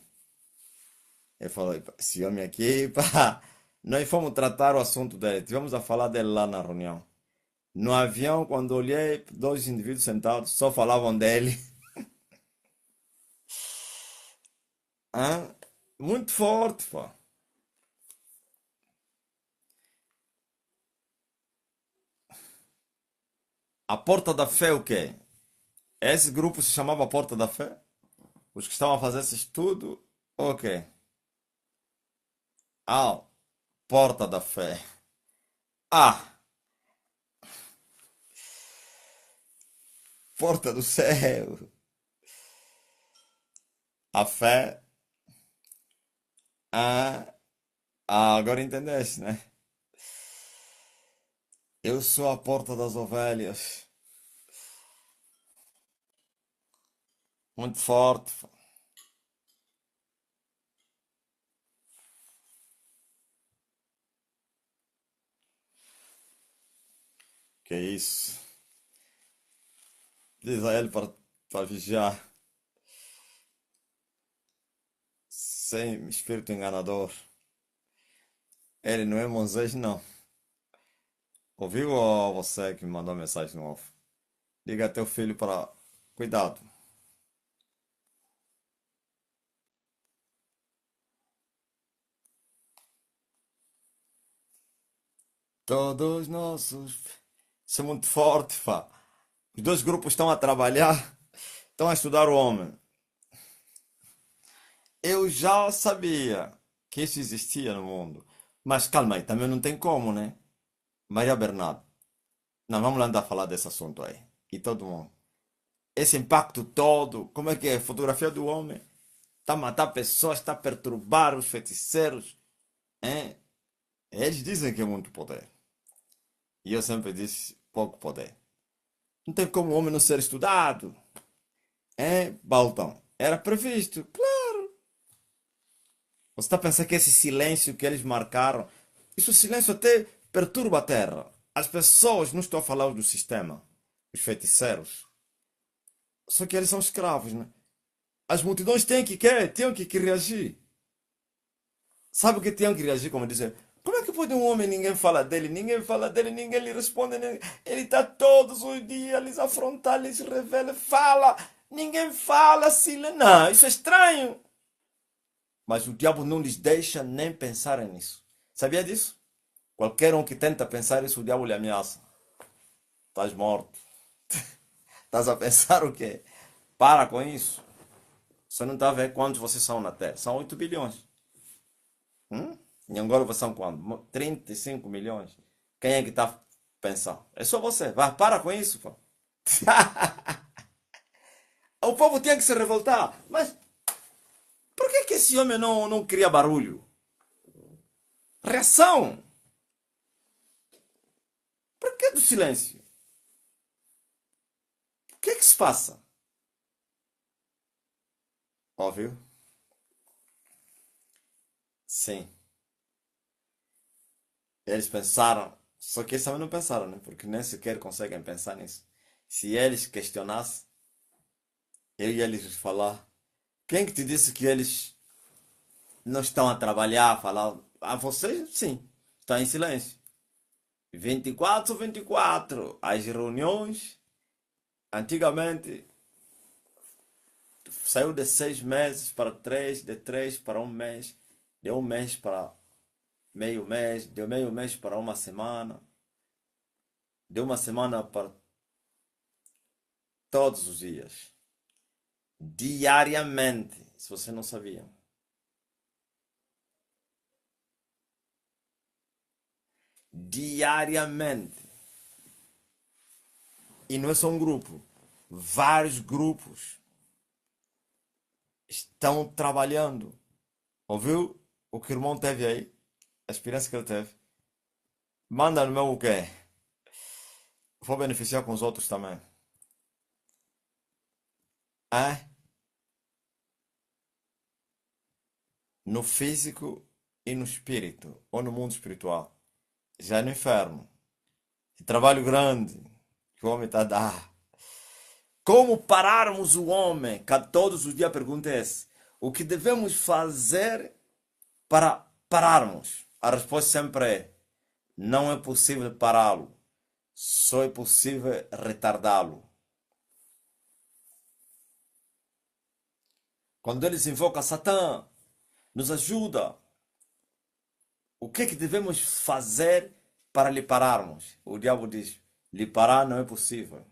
Ele falou, esse homem aqui, pá, nós fomos tratar o assunto dele, tivemos a falar dele lá na reunião. No avião, quando olhei, dois indivíduos sentados só falavam dele. Hã? Muito forte, pá. A porta da fé o quê? Esse grupo se chamava Porta da Fé? Os que estavam a fazer esse estudo? Ok. Ah, Porta da Fé. Ah, Porta do Céu. A fé. Ah, agora entendeste, né? Eu sou a porta das ovelhas. Muito forte. Que isso? Diz a ele para vigiar. Sem espírito enganador. Ele não é Moisés, não. Ouviu ou você que me mandou mensagem no off? Diga a teu filho para. Cuidado. Todos nossos. Isso é muito forte, pá. Os dois grupos estão a trabalhar, estão a estudar o homem. Eu já sabia que isso existia no mundo. Mas calma aí, também não tem como, né? Maria Bernardo. Não, vamos lá andar a falar desse assunto aí. E todo mundo. Esse impacto todo, como é que é? A fotografia do homem está a matar pessoas, está a perturbar os feiticeiros. Hein? Eles dizem que é muito poder. E eu sempre disse pouco poder. Não tem como o homem não ser estudado. Hein, Baltão? Era previsto. Claro. Você está pensando que esse silêncio que eles marcaram, isso silêncio até perturba a Terra. As pessoas, não estou a falar do sistema, os feiticeiros. Só que eles são escravos, né? As multidões têm que quê? Têm que reagir. Sabe o que têm que reagir? Como dizer, como é que pode um homem, ninguém fala dele, ninguém lhe responde, ele está todos os dias lhes afrontar, lhes revela, fala, ninguém fala, silêncio. Não, isso é estranho. Mas o diabo não lhes deixa nem pensar nisso. Sabia disso? Qualquer um que tenta pensar isso, o diabo lhe ameaça. Estás morto. Estás a pensar o quê? Para com isso. Você não está a ver quantos vocês são na Terra. São 8 bilhões. Em Angola vocês são quantos? 35 milhões. Quem é que está pensando? É só você. Vai, para com isso, pô. O povo tinha que se revoltar. Mas por que esse homem não cria barulho? Reação. Por que do silêncio? O que é que se passa? Óbvio? Sim. Eles pensaram. Só que eles também não pensaram, né? Porque nem sequer conseguem pensar nisso. Se eles questionassem, eu ia lhes falar. Quem que te disse que eles não estão a trabalhar? Falar. A vocês, sim. Estão em silêncio. 24/24. As reuniões. Antigamente saiu de 6 meses para 3, de 3 para um mês, de um mês para meio mês, de meio mês para uma semana, de uma semana para todos os dias, diariamente, se você não sabia. Diariamente. E não é só um grupo, vários grupos estão trabalhando. Ouviu o que o irmão teve aí? A experiência que ele teve? Manda no meu o quê? Vou beneficiar com os outros também. É? No físico e no espírito, ou no mundo espiritual. Já é no inferno. Que trabalho grande que o homem está a dar. Como pararmos o homem? Que todos os dias a pergunta é essa. O que devemos fazer para pararmos? A resposta sempre é: não é possível pará-lo. Só é possível retardá-lo. Quando eles invocam Satã, nos ajuda. O que é que devemos fazer para lhe pararmos? O diabo diz: lhe parar não é possível.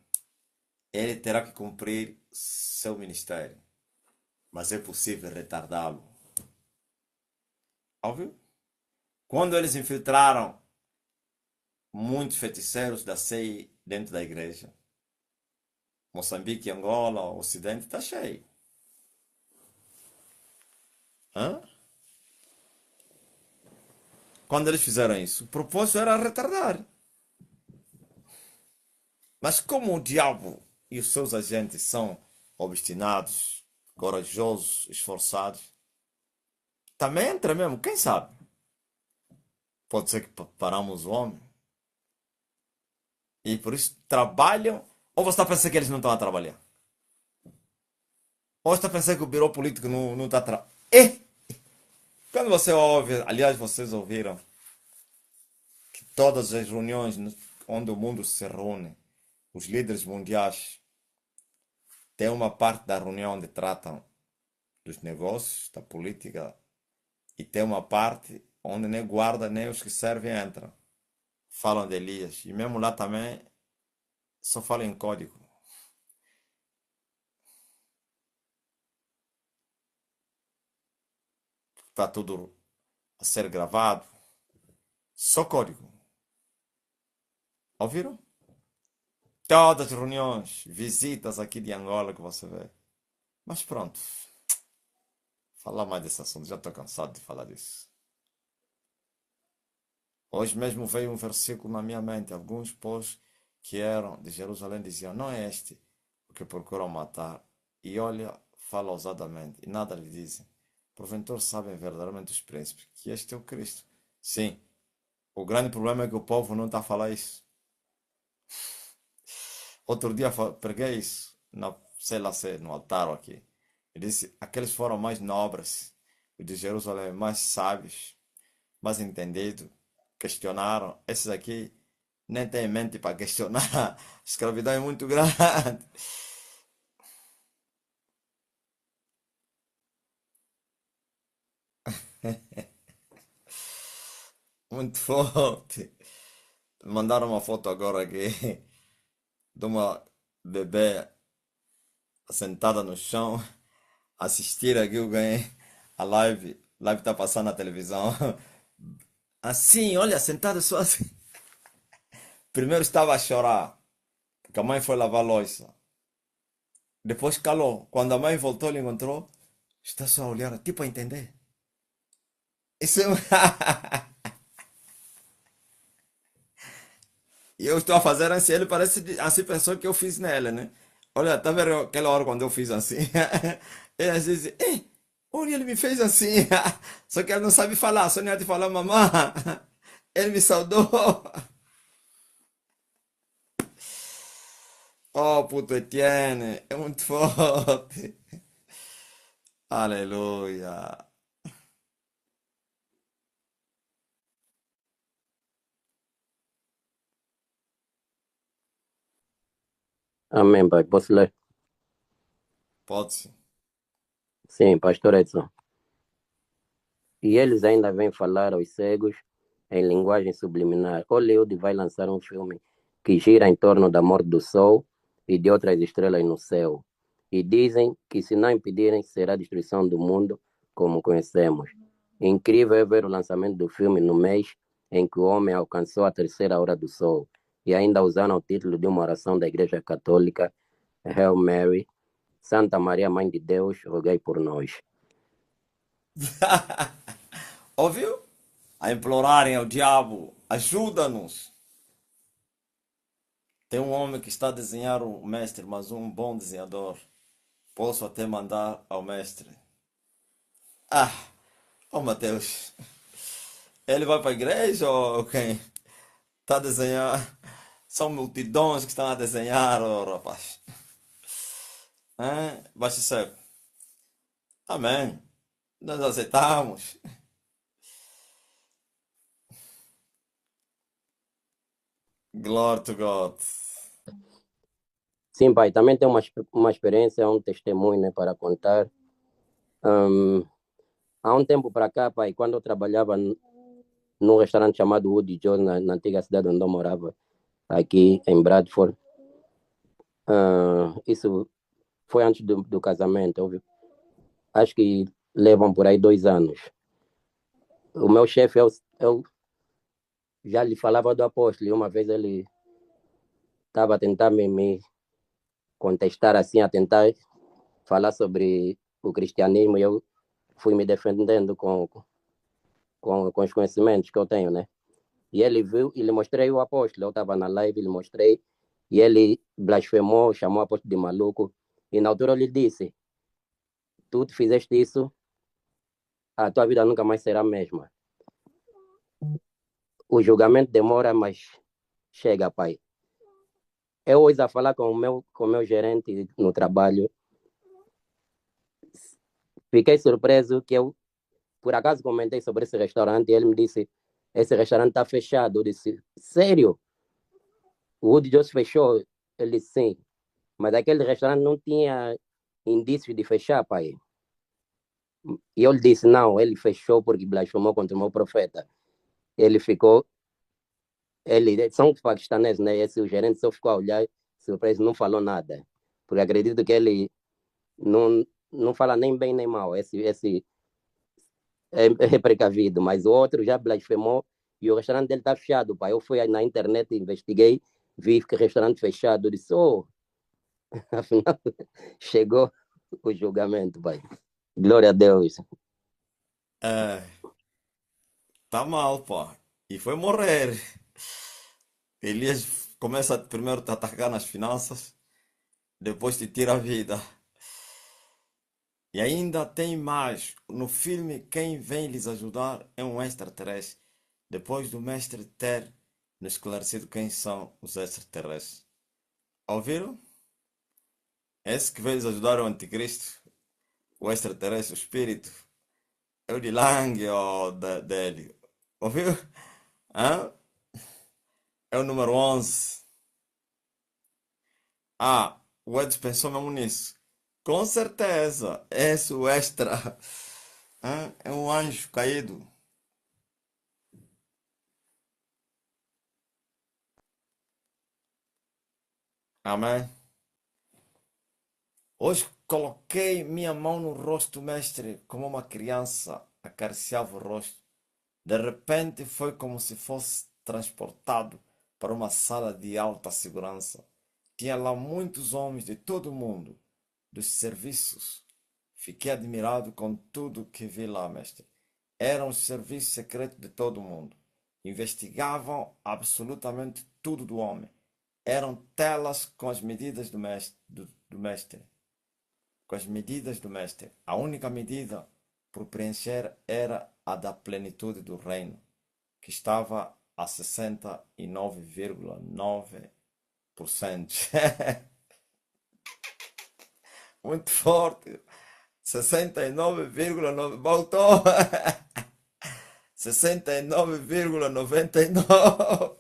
Ele terá que cumprir seu ministério. Mas é possível retardá-lo. Óbvio? Quando eles infiltraram muitos feiticeiros da SEI dentro da igreja, Moçambique, Angola, o Ocidente está cheio. Hã? Quando eles fizeram isso, o propósito era retardar. Mas como o diabo e os seus agentes são obstinados, corajosos, esforçados, também entra mesmo, quem sabe? Pode ser que paramos o homem. E por isso trabalham. Ou você está pensando que eles não estão a trabalhar? Ou você está pensando que o birô político não está a trabalhar? Quando você ouve, aliás, vocês ouviram que todas as reuniões onde o mundo se reúne, os líderes mundiais, tem uma parte da reunião onde tratam dos negócios, da política, e tem uma parte onde nem guarda nem os que servem entram. Falam de Elias. E mesmo lá também só falam em código. Está tudo a ser gravado. Só código. Ouviram? Todas as reuniões, visitas aqui de Angola que você vê. Mas pronto. Falar mais desse assunto. Já estou cansado de falar disso. Hoje mesmo veio um versículo na minha mente. Alguns, pois, que eram de Jerusalém diziam: não é este o que procuram matar. E olha, fala ousadamente. E nada lhe dizem. Porventura sabem verdadeiramente os príncipes que este é o Cristo. Sim. O grande problema é que o povo não está a falar isso. Outro dia preguei isso, sei lá se no altar ou aqui. Eu disse: aqueles foram mais nobres, os de Jerusalém, mais sábios, mais entendidos, questionaram. Esses aqui nem têm mente para questionar. A escravidão é muito grande. Muito forte. Mandaram uma foto agora aqui de uma bebê sentada no chão, assistir aqui o ganhei a live. Live tá passando na televisão. Assim, olha, sentada só assim. Primeiro estava a chorar, porque a mãe foi lavar a louça. Depois calou. Quando a mãe voltou, ele encontrou. Está só a olhar, tipo a entender. Isso é... E eu estou a fazer assim, ele parece assim pensou que eu fiz nele, né? Olha, tá vendo aquela hora quando eu fiz assim? Ele às vezes, olha, ele me fez assim. Só que ele não sabe falar, só nem de falar mamãe. Ele me saudou. Oh, puto Etienne, é muito forte. Aleluia. Amém, pai. Posso ler? Pode-se. Sim, pastor Edson. E eles ainda vêm falar aos cegos em linguagem subliminar. Hollywood vai lançar um filme que gira em torno da morte do Sol e de outras estrelas no céu. E dizem que se não impedirem, será a destruição do mundo como conhecemos. Incrível é ver o lançamento do filme no mês em que o homem alcançou a terceira hora do Sol. E ainda usaram o título de uma oração da Igreja Católica, Hail Mary, Santa Maria, Mãe de Deus, rogai por nós. Ouviu? A implorarem ao diabo, ajuda-nos. Tem um homem que está a desenhar o mestre, mas um bom desenhador. Posso até mandar ao mestre. Ah, oh Mateus. Ele vai para a igreja ou quem? Está a desenhar. São multidões que estão a desenhar, oh, rapaz. Baixa ser. Amém. Nós aceitamos. Glory to God. Sim, pai, também tem uma experiência, um testemunho, né, para contar. Hum, há um tempo para cá, pai, quando eu trabalhava num restaurante chamado Woody Joe, na antiga cidade onde eu morava, aqui em Bradford, isso foi antes do casamento, óbvio. Acho que levam por aí 2 anos. O meu chefe, eu já lhe falava do apóstolo, e uma vez ele estava a tentar me contestar assim, a tentar falar sobre o cristianismo, e eu fui me defendendo com os conhecimentos que eu tenho, né? E ele viu, e lhe mostrei o apóstolo. Eu estava na live, lhe mostrei, e ele blasfemou, chamou o apóstolo de maluco. E na altura eu lhe disse: tu te fizeste isso, a tua vida nunca mais será a mesma. O julgamento demora, mas chega, pai. Eu hoje a falar com o meu gerente no trabalho, fiquei surpreso que eu, por acaso, comentei sobre esse restaurante e ele me disse: esse restaurante está fechado. Eu disse: sério? O Wood Jones fechou? Ele disse: sim. Mas aquele restaurante não tinha indícios de fechar, pai. E eu lhe disse: não, ele fechou porque blasfemou contra o meu profeta. Ele ficou, são paquistaneses, né? O gerente só ficou a olhar, surpreso, não falou nada. Porque acredito que ele não fala nem bem nem mal. Esse é precavido, mas o outro já blasfemou e o restaurante dele está fechado, pai. Eu fui na internet, investiguei, vi que o restaurante fechado. Eu disse: oh, afinal, chegou o julgamento, pai. Glória a Deus. É, tá mal, pô. E foi morrer. Elias começa primeiro a te atacar nas finanças, depois te tira a vida. E ainda tem mais. No filme, quem vem lhes ajudar é um extraterrestre. Depois do mestre ter nos esclarecido quem são os extraterrestres. Ouviram? Esse que veio lhes ajudar é o anticristo, o extraterrestre, o espírito. É o de Lang ou dele. Ouviu? Hã? É o número 11. Ah, o Edson pensou mesmo nisso. Com certeza. Esse, o extra. É um um anjo caído. Amém. Hoje coloquei minha mão no rosto do mestre, como uma criança acariciava o rosto. De repente foi como se fosse transportado para uma sala de alta segurança. Tinha lá muitos homens de todo o mundo, dos serviços. Fiquei admirado com tudo que vi lá, mestre. Eram os serviços secretos de todo o mundo. Investigavam absolutamente tudo do homem. Eram telas com as medidas do mestre. Do mestre. Com as medidas do mestre. A única medida por preencher era a da plenitude do reino, que estava a 69,9%. Muito forte. 69,9%. Voltou. 69,99%.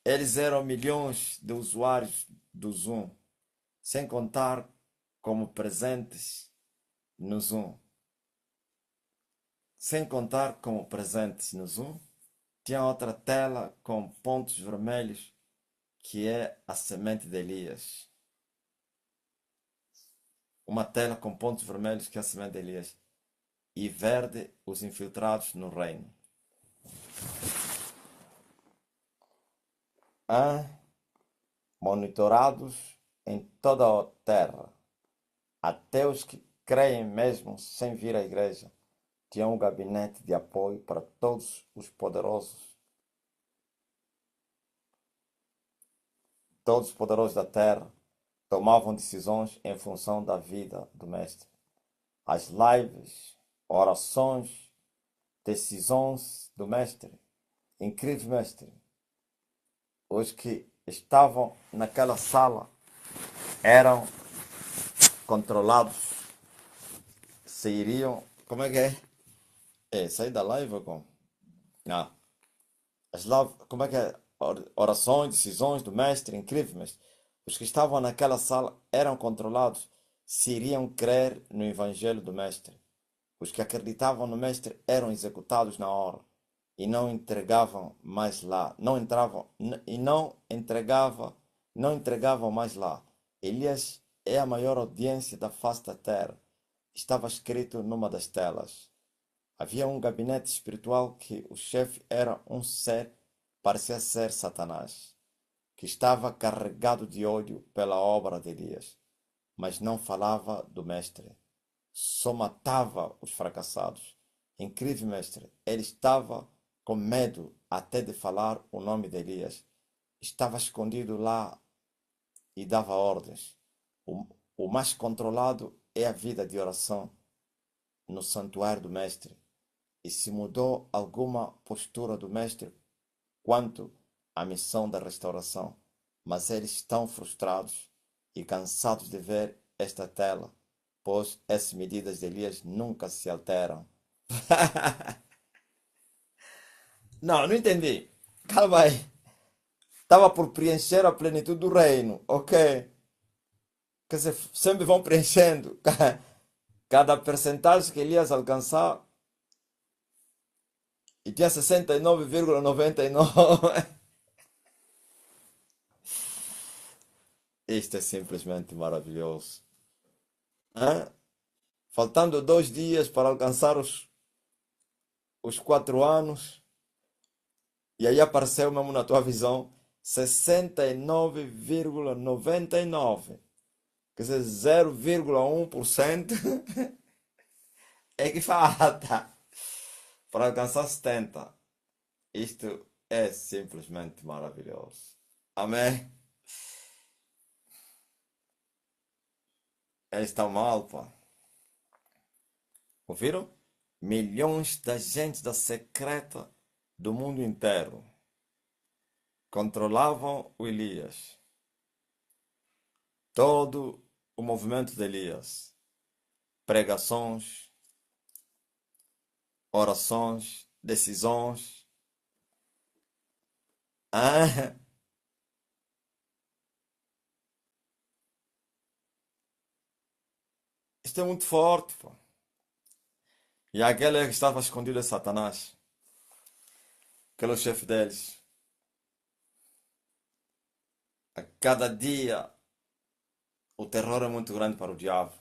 Eles eram milhões de usuários do Zoom, sem contar como presentes no Zoom. Sem contar como presentes no Zoom, tinha outra tela com pontos vermelhos, que é a semente de Elias. Uma tela com pontos vermelhos, que é a semente de Elias. E verde, os infiltrados no reino. Monitorados em toda a terra. Até os que creem mesmo sem vir à igreja tinham um gabinete de apoio para todos os poderosos. Todos os poderosos da terra tomavam decisões em função da vida do mestre. As lives, orações, decisões do mestre. Incrível mestre. Os que estavam naquela sala eram controlados. Sairiam. Como é que é? Sair da live ou como? Não. Como é que é? Orações, decisões do mestre, incrível, mestre. Os que estavam naquela sala eram controlados se iriam crer no evangelho do mestre. Os que acreditavam no mestre eram executados na hora e não entregavam mais lá. Não entravam e não entregavam mais lá. Elias é a maior audiência da face da terra. Estava escrito numa das telas. Havia um gabinete espiritual que o chefe era um ser, parecia ser Satanás, que estava carregado de ódio pela obra de Elias, mas não falava do mestre. Só matava os fracassados. Incrível, mestre. Ele estava com medo até de falar o nome de Elias. Estava escondido lá e dava ordens. O mais controlado é a vida de oração no santuário do mestre. E se mudou alguma postura do mestre quanto à missão da restauração, mas eles estão frustrados e cansados de ver esta tela, pois as medidas de Elias nunca se alteram. Não, não entendi. Calma aí. Estava por preencher a plenitude do reino, ok? Quer dizer, sempre vão preenchendo. Cada percentagem que Elias alcançar, e tinha 69,99%. Isto é simplesmente maravilhoso. Hã? Faltando 2 dias para alcançar os 4 anos. E aí apareceu mesmo na tua visão 69,99%. Quer dizer, 0,1% é que falta para alcançar 70%. Isto é simplesmente maravilhoso. Amém? Eles estão mal, pá. Ouviram? Milhões de agentes da secreta do mundo inteiro controlavam o Elias. Todo o movimento de Elias. Pregações, orações, decisões. Ah, isto é muito forte, pô. E aquele que estava escondido é Satanás. Aquele é o chefe deles. A cada dia o terror é muito grande para o diabo.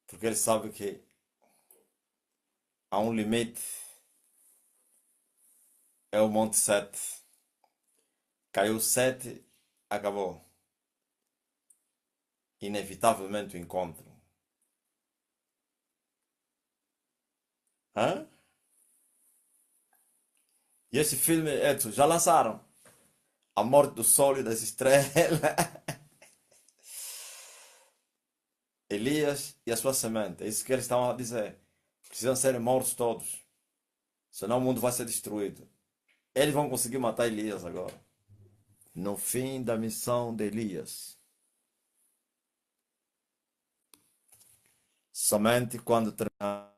Porque ele sabe que há um limite. É o Monte 7. Caiu 7, acabou. Inevitavelmente o encontro. Hã? E esse filme, Edson, já lançaram. A Morte do Sol e das Estrelas. Elias e a sua semente. É isso que eles estavam a dizer. Precisam ser mortos todos. Senão o mundo vai ser destruído. Eles vão conseguir matar Elias agora. No fim da missão de Elias. Somente quando terminar.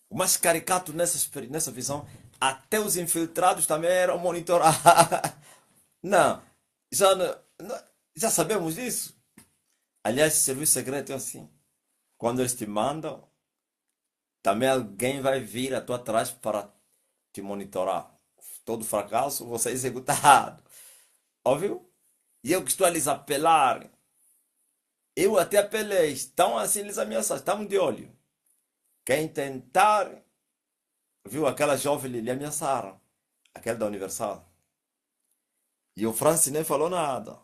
O mais caricato nessa visão, até os infiltrados também eram monitorados. Não, já sabemos disso. Aliás, serviço secreto é assim. Quando eles te mandam, também alguém vai vir à tua trás para te monitorar. Todo fracasso, você é executado. Óbvio? E eu que estou a lhes apelar. Eu até apelei. Estão assim, eles ameaçaram. Estão de olho. Quem tentar. Viu? Aquela jovem lhe ameaçaram. Aquela da Universal. E o Francis nem falou nada.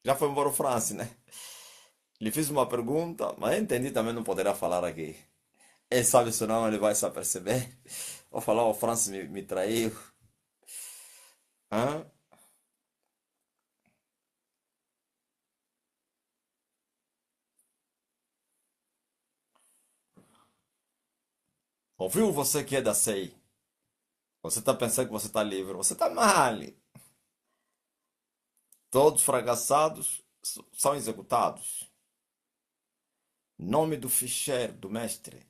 Já foi embora o Francis, né? Lhe fiz uma pergunta, mas eu entendi também não poderá falar aqui. Ele sabe se não, ele vai se aperceber. Vou falar, o Francis me traiu. Hã? Ouviu você que é da SEI? Você está pensando que você está livre. Você está mal. Todos fracassados são executados. Nome do ficheiro do mestre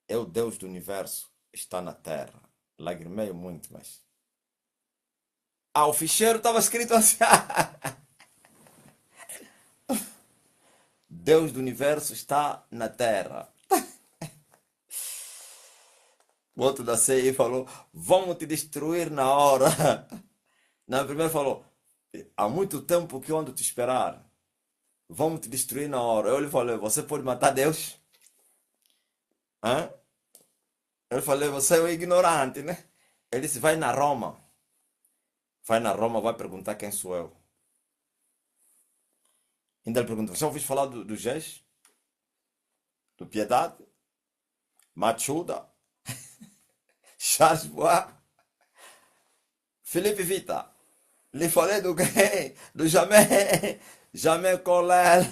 é o Deus do universo, está na terra. Lagrimeio muito, mas. Ah, o ficheiro estava escrito assim. Deus do universo está na terra. O outro da CI falou: vamos te destruir na hora. Na primeira falou: há muito tempo que eu ando te esperar. Vamos te destruir na hora. Eu lhe falei: você pode matar Deus? Hã? Eu falei: você é um ignorante, né? Ele disse: vai na Roma. Vai na Roma, vai perguntar quem sou eu. Ainda ele perguntou: já ouviu falar do Gés? Do Piedade? Machuda? Charles Bois? Felipe Vita? Lhe falei do quem? Do Jamé Colel.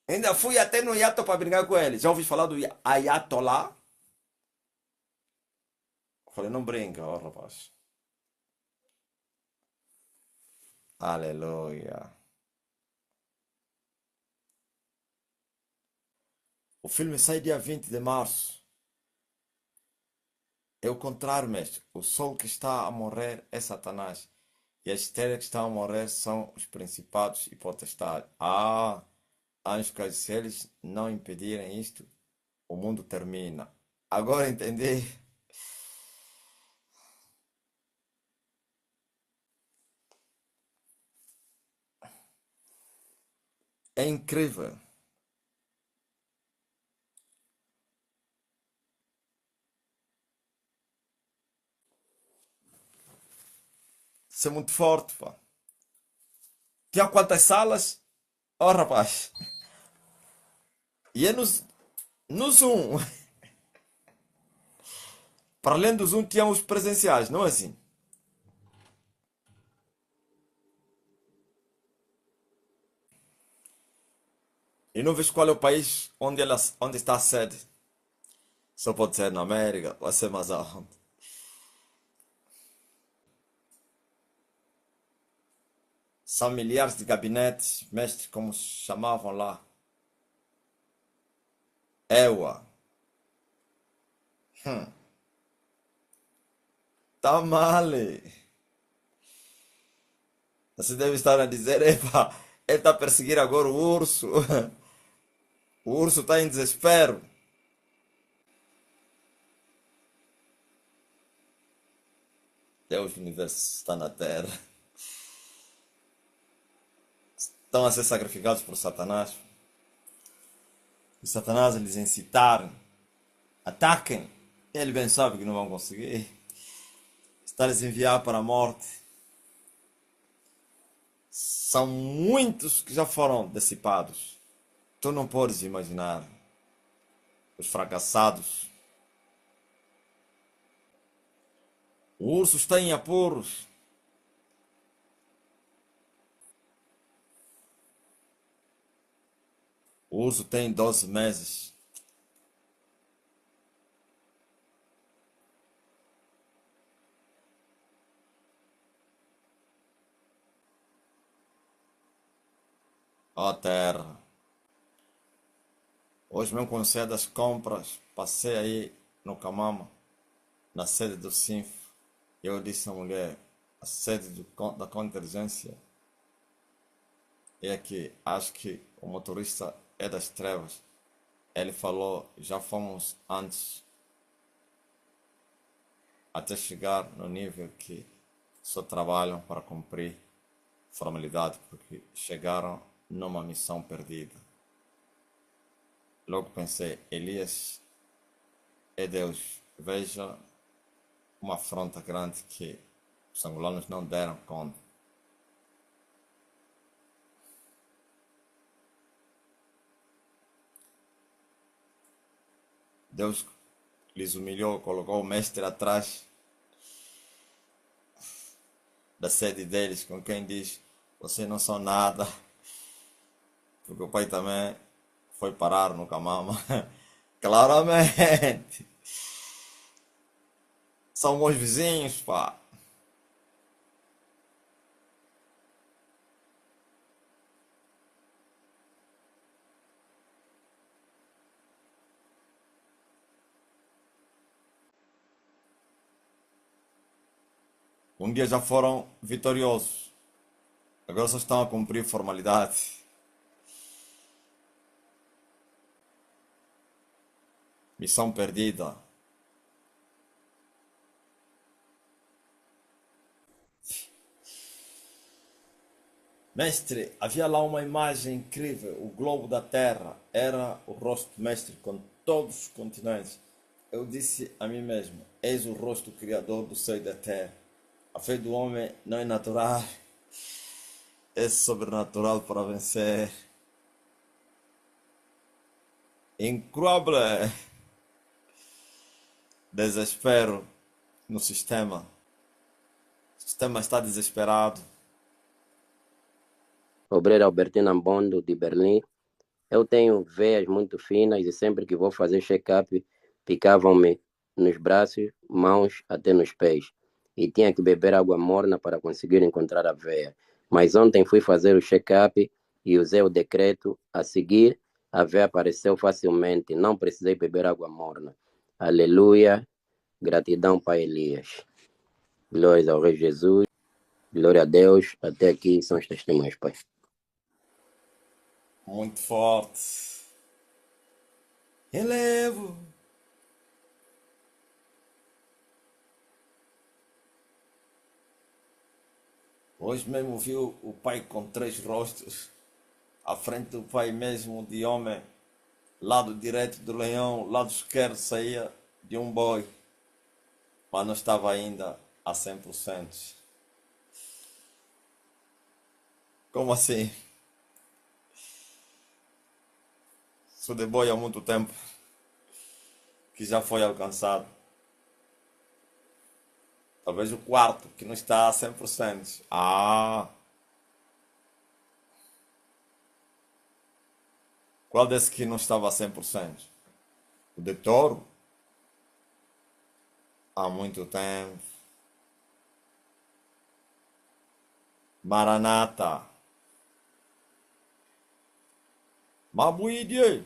Ainda fui até no hiato para brincar com ele. Já ouviu falar do Ayatollah? Falei: não brinca, ó rapaz. Aleluia. O filme sai dia 20 de março. É o contrário, mestre. O sol que está a morrer é Satanás. E as estrelas que estão a morrer são os principados e potestades. Ah, anjos que se eles não impedirem isto, o mundo termina. Agora entendi. É incrível. Isso é muito forte, pá. Tinha quantas salas? Oh, rapaz. E é no Zoom. Para além do Zoom, tinha os presenciais, não é assim? E não vejo qual é o país onde está a sede. Só pode ser na América, vai ser mais aonde. São milhares de gabinetes, mestre, como se chamavam lá. EWA. Tá mal. Você deve estar a dizer: epa, ele está a perseguir agora o urso. O urso está em desespero. Deus, o universo está na terra. Estão a ser sacrificados por Satanás. E Satanás lhes incitar, ataquem. Ele bem sabe que não vão conseguir. Está lhes enviar para a morte. São muitos que já foram dissipados. Tu não podes imaginar. Os fracassados. O urso está em apuros. O urso tem 12 meses. Ó terra. Hoje mesmo quando saí das compras, passei aí no Camama, na sede do Sinf. Eu disse à mulher, a sede da contingência é aqui. Acho que o motorista é das trevas. Ele falou, já fomos antes, até chegar no nível que só trabalham para cumprir formalidade, porque chegaram numa missão perdida. Logo pensei, Elias é Deus. Veja uma afronta grande que os angolanos não deram conta. Deus lhes humilhou, colocou o mestre atrás da sede deles, com quem diz, vocês não são nada, porque o pai também foi parar no Camama. Claramente. São meus vizinhos, pá. Um dia já foram vitoriosos. Agora só estão a cumprir formalidade. Missão perdida. Mestre, havia lá uma imagem incrível. O globo da Terra era o rosto do mestre com todos os continentes. Eu disse a mim mesmo, eis o rosto do Criador do céu e da terra. A fé do homem não é natural, é sobrenatural para vencer. Incrível desespero no sistema. O sistema está desesperado. Obreiro Albertina Ambondo, de Berlim. Eu tenho veias muito finas e sempre que vou fazer check-up, picavam-me nos braços, mãos, até nos pés. E tinha que beber água morna para conseguir encontrar a veia. Mas ontem fui fazer o check-up e usei o decreto. A seguir, a veia apareceu facilmente. Não precisei beber água morna. Aleluia. Gratidão, Pai Elias. Glórias ao Rei Jesus. Glória a Deus. Até aqui são os testemunhos, Pai. Muito forte. Relevo. Hoje mesmo viu o pai com 3 rostos. À frente do pai mesmo de homem. Lado direito do leão, lado esquerdo saía de um boi. Mas não estava ainda a 100%. Como assim? Sou de boi há muito tempo. Que já foi alcançado. Talvez o quarto, que não está a 100%. Ah! Qual desse que não estava a 100%? O de touro? Há muito tempo. Maranata. Mabuíde.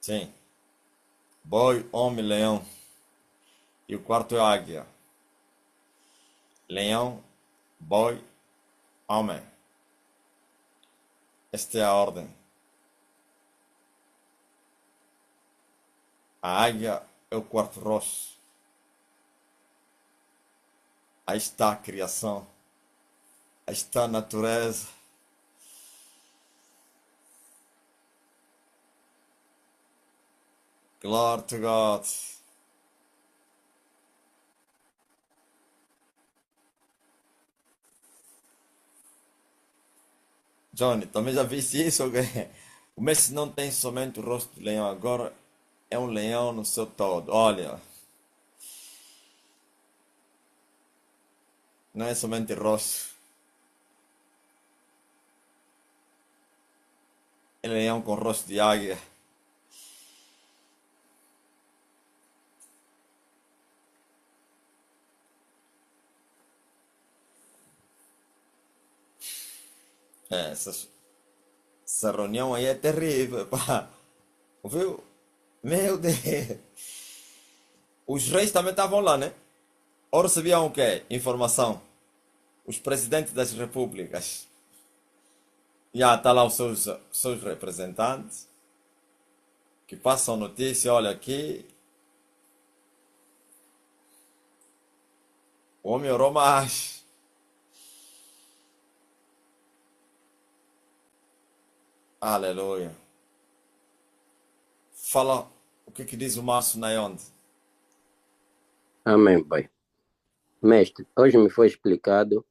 Sim. Boi, homem, leão. E o quarto é águia. leão, boi, homem. Esta é a ordem. A águia é o quarto rosto. Aí está a criação. Aí está a natureza. Glory to God. Johnny, também já viste isso? O Messi não tem somente o rosto de leão, agora é um leão no seu todo. Olha, não é somente rosto, é leão com rosto de águia. É, essa reunião aí é terrível, pá. Viu? Meu Deus. Os reis também estavam lá, né? Ou recebiam o quê? Informação. Os presidentes das repúblicas. Já tá lá os seus representantes que passam notícia, olha aqui, o homem orou mais. Aleluia. Fala o que diz o Márcio Nayonde. Amém, Pai. Mestre, hoje me foi explicado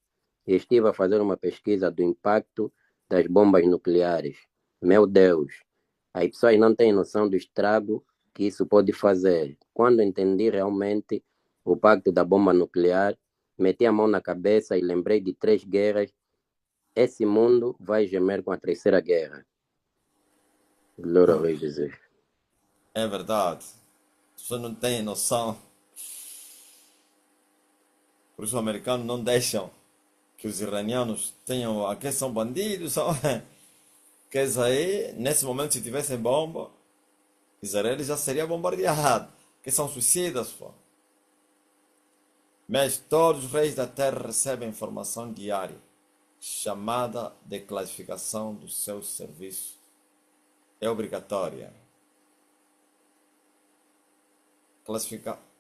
e estive a fazer uma pesquisa do impacto das bombas nucleares. Meu Deus, as pessoas não têm noção do estrago que isso pode fazer. Quando entendi realmente o impacto da bomba nuclear, meti a mão na cabeça e lembrei de 3 guerras. Esse mundo vai gemer com a terceira guerra. Glória ao Rei Jesus. É verdade. As pessoas não têm noção. Por isso os americanos não deixam que os iranianos tenham. Aqui são bandidos, são. Quer dizer, nesse momento, se tivessem bomba, Israel já seria bombardeado. Que são suicidas, pô. Mas todos os reis da terra recebem informação diária, chamada de classificação do seu serviço. É obrigatória.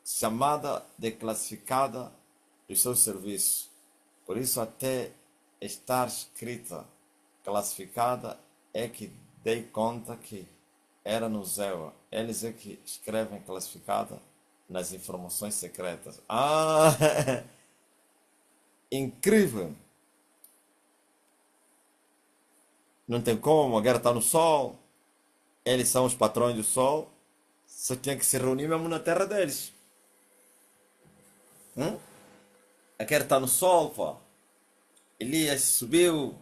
Chamada de classificada do seu serviço. Por isso, até estar escrita classificada é que dei conta que era no Zéu. Eles é que escrevem classificada nas informações secretas. Ah, incrível! Não tem como, a guerra está no sol. Eles são os patrões do sol. Só tinha que se reunir mesmo na terra deles. A guerra está no sol, pô. Elias subiu,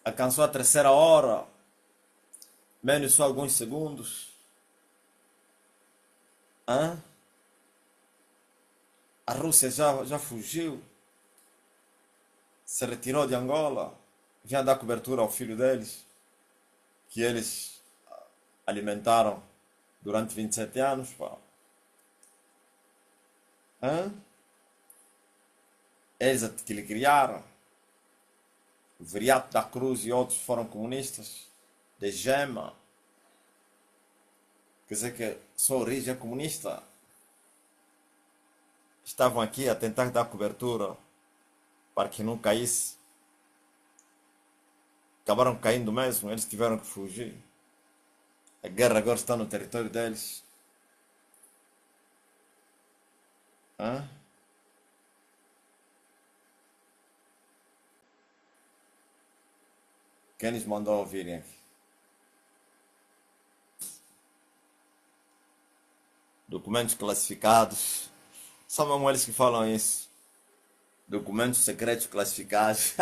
alcançou a terceira hora, menos só alguns segundos. Hã? A Rússia já fugiu, se retirou de Angola, vinha dar cobertura ao filho deles, que eles alimentaram durante 27 anos. Pá. Hã? Eles que lhe criaram. O Viriato da Cruz e outros foram comunistas, de Gema. Quer dizer que sua origem é comunista. Estavam aqui a tentar dar cobertura para que não caísse. Acabaram caindo mesmo, eles tiveram que fugir. A guerra agora está no território deles. Hã? Quem lhes mandou ouvirem aqui? Documentos classificados. São mesmo eles que falam isso. Documentos secretos classificados.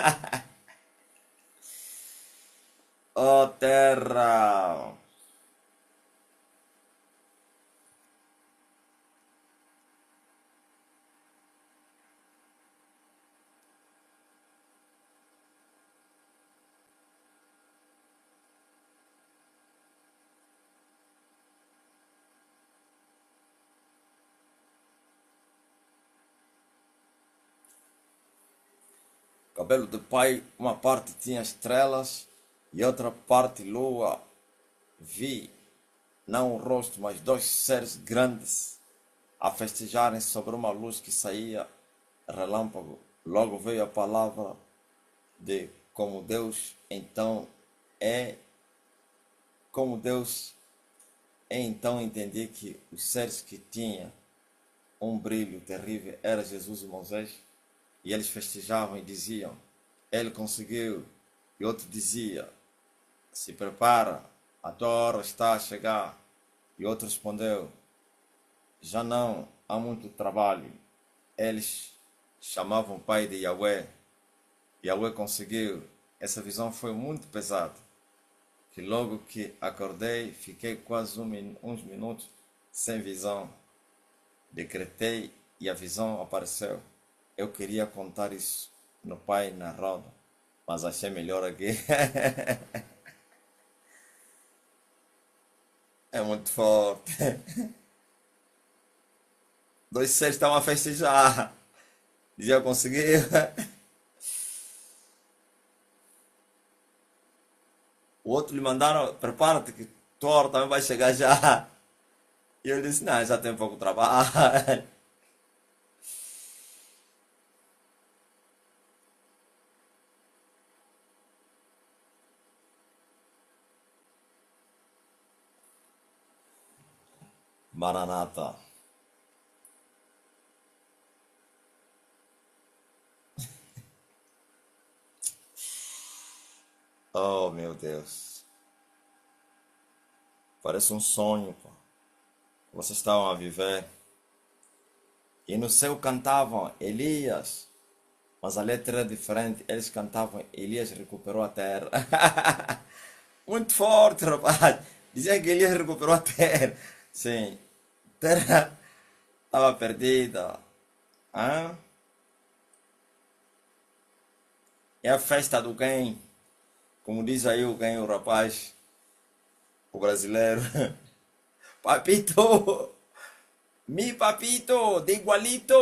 Oh, terra! cabelo do pai, uma parte tinha estrelas e outra parte lua. Vi, não o rosto, mas dois seres grandes a festejarem sobre uma luz que saía relâmpago. Logo veio a palavra de como Deus então é, como Deus é, então entendi que os seres que tinham um brilho terrível era Jesus e Moisés, e eles festejavam e diziam, ele conseguiu, e outro dizia, se prepara, a tua hora está a chegar, e outro respondeu, já não há muito trabalho. Eles chamavam o pai de Yahweh. Yahweh conseguiu. Essa visão foi muito pesada, que logo que acordei, fiquei quase uns minutos sem visão. Decretei e a visão apareceu. Eu queria contar isso no pai na roda, mas achei melhor aqui. É muito forte. Dois seres estavam a festejar. Dizia, eu consegui. O outro lhe mandaram, prepara-te que tua hora também vai chegar já. E ele disse, não, já tem pouco trabalho. Maranata. Oh, meu Deus. Parece um sonho, pô. Vocês estavam a viver. E no céu cantavam Elias. Mas a letra era diferente. Eles cantavam Elias recuperou a terra. Muito forte, rapaz. Dizia que Elias recuperou a terra. Sim. A terra estava perdida. Hã? É a festa do quem? Como diz aí o quem, o rapaz, o brasileiro. Papito! Mi papito! De igualito!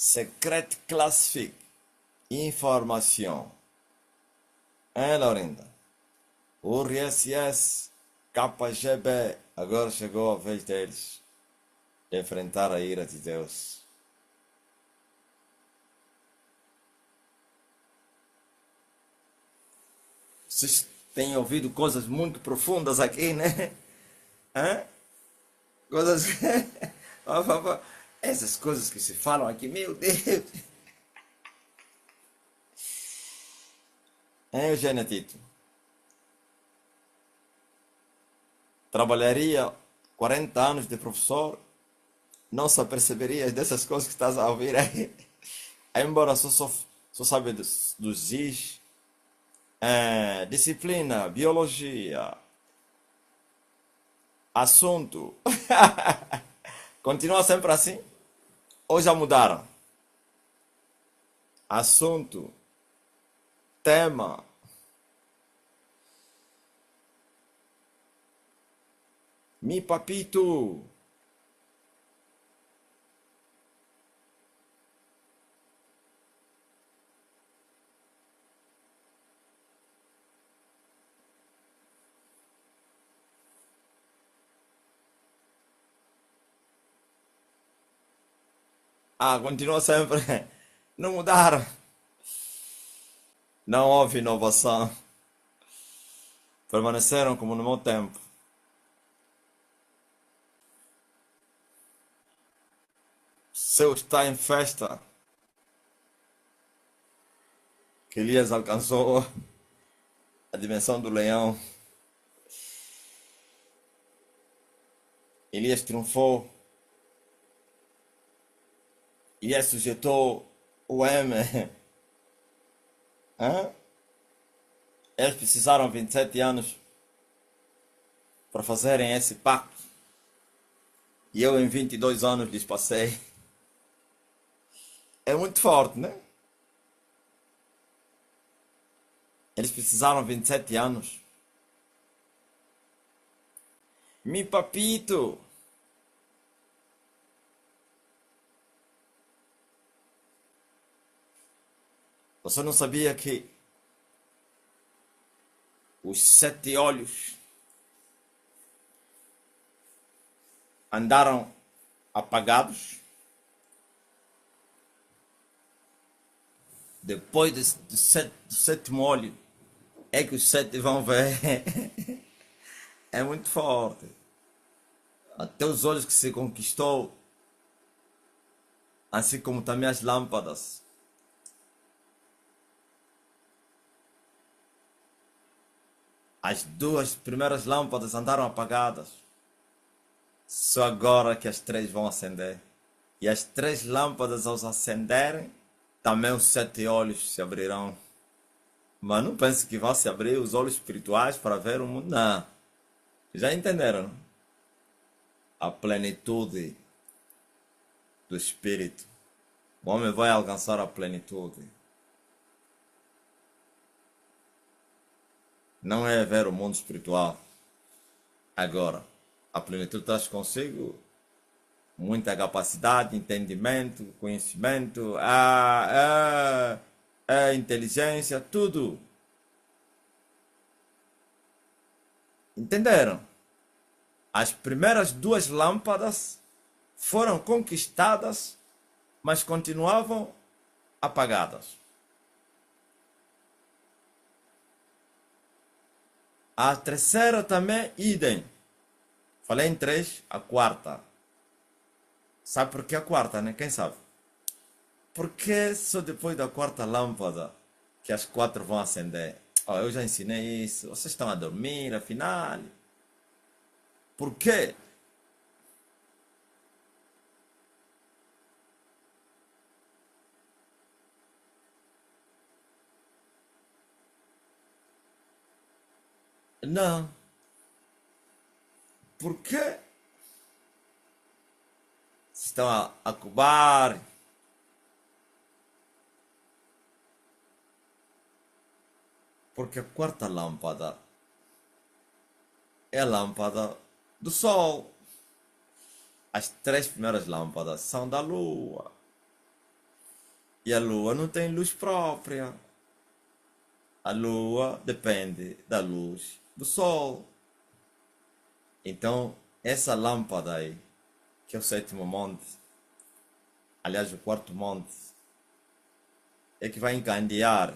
Secret Classific. Informação. Hein, Laurinda? O RSS KGB. Agora chegou a vez deles de enfrentar a ira de Deus. Vocês têm ouvido coisas muito profundas aqui, né? Hã? Coisas. Essas coisas que se falam aqui, meu Deus. Hein, Eugênia Tito? Trabalharia 40 anos de professor, não se aperceberias dessas coisas que estás a ouvir aí. Embora só sabe dos is, disciplina, biologia, assunto. Continua sempre assim? Ou já mudaram? Assunto, tema. Mi papito. Ah, continua sempre. Não mudaram. Não houve inovação. Permaneceram como no meu tempo. Seu está em festa. Que Elias alcançou a dimensão do leão. Elias triunfou. Elias sujeitou o M. Hã? Eles precisaram 27 anos para fazerem esse pacto. E eu em 22 anos lhes passei. É muito forte, né? Eles precisaram 27 anos. Mi papito. Você não sabia que os 7 olhos andaram apagados? Depois do sétimo olho é que os 7 vão ver. É muito forte. Até os olhos que se conquistou, assim como também as lâmpadas. As 2 primeiras lâmpadas andaram apagadas. Só agora que as 3 vão acender. E as 3 lâmpadas, ao acenderem, também os 7 olhos se abrirão. Mas não pense que vão se abrir os olhos espirituais para ver o mundo. Não. Já entenderam? Não? A plenitude do Espírito. O homem vai alcançar a plenitude. Não é ver o mundo espiritual. Agora, a plenitude traz consigo muita capacidade, entendimento, conhecimento, a inteligência, tudo. Entenderam? As primeiras 2 lâmpadas foram conquistadas, mas continuavam apagadas. A terceira também, idem. Falei em 3, a quarta. Sabe por que a quarta, né? Quem sabe? Porque só depois da quarta lâmpada que as 4 vão acender. Oh, eu já ensinei isso. Vocês estão a dormir, afinal. Por quê? Não. Por quê? Estão a cubar. Porque a quarta lâmpada é a lâmpada do sol. As 3 primeiras lâmpadas são da lua. E a lua não tem luz própria. A lua depende da luz do sol. Então, essa lâmpada aí, que é o 7º monte, aliás, o 4º monte, é que vai encandear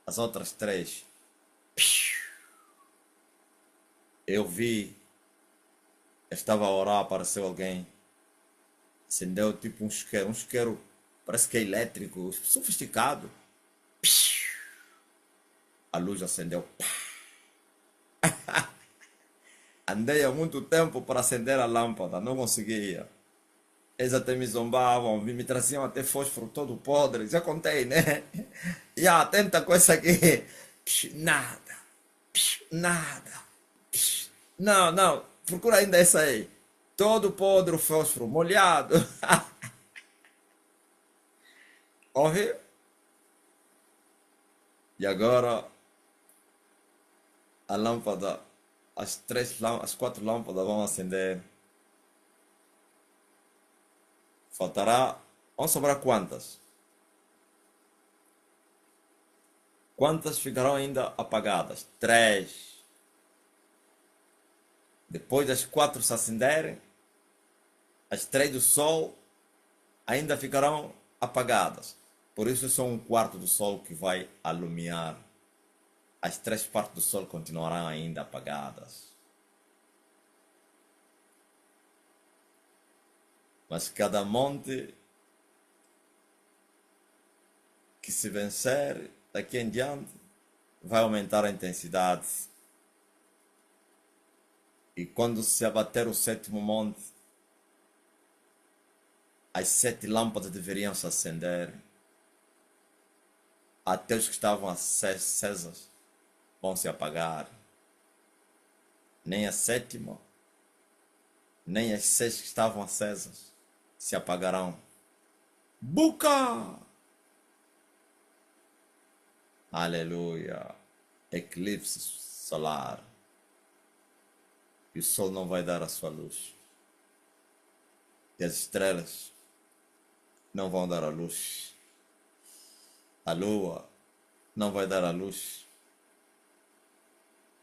as outras 3. Eu vi, eu estava a orar, apareceu alguém, acendeu tipo um isqueiro, parece que é elétrico, sofisticado. A luz acendeu. Andei há muito tempo para acender a lâmpada, não conseguia. Eles até me zombavam, me traziam até fósforo todo podre, já contei, né? E tenta com essa aqui. Nada, nada. Não, não, procura ainda essa aí. Todo podre o fósforo, molhado. Ouviu? E agora a lâmpada, as 4 lâmpadas vão acender. Faltará. Vão sobrar quantas? Quantas ficarão ainda apagadas? 3. Depois das 4 se acenderem, as 3 do sol ainda ficarão apagadas. Por isso é só 1/4 do sol que vai alumiar. As 3 partes do sol continuarão ainda apagadas. Mas cada monte que se vencer daqui em diante vai aumentar a intensidade. E quando se abater o 7º monte, as 7 lâmpadas deveriam se acender. Até os que estavam acesas vão se apagar. nem a sétima, nem as 6 que estavam acesas se apagarão. Buca! Aleluia! Eclipse solar. E o sol não vai dar a sua luz. E as estrelas não vão dar a luz. A lua não vai dar a luz.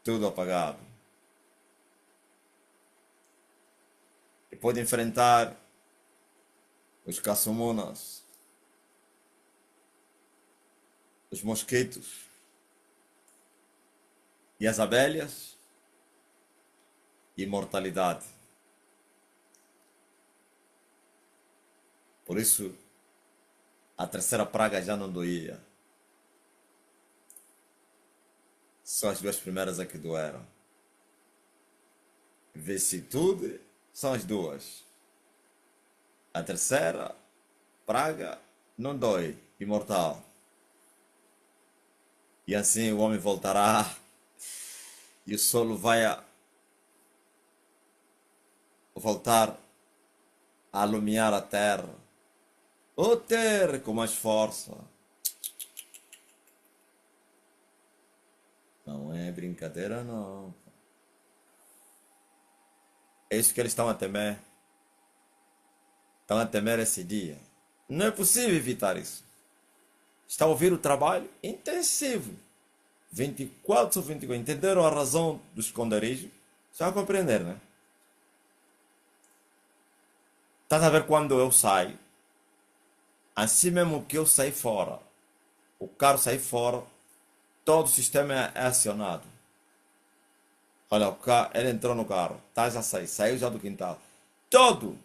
Tudo apagado. E pode enfrentar os caçumunas, os mosquitos e as abelhas e mortalidade. Por isso, a terceira praga já não doía. Só as 2 primeiras é que doeram. Vicissitude são as 2. A terceira praga não dói, imortal. E assim o homem voltará e o solo vai voltar a alumiar a terra. Ô terra, com mais força. Não é brincadeira, não. É isso que eles estão a temer. Estão a temer esse dia. Não é possível evitar isso. Está a ouvir o trabalho intensivo. 24 sobre 24. Entenderam a razão do esconderijo? Já a compreender, né? Estás a ver quando eu saio? Assim mesmo que eu saí fora, o carro sai fora, todo o sistema é acionado. Olha, o carro, ele entrou no carro, tá, já saiu já do quintal. Todo,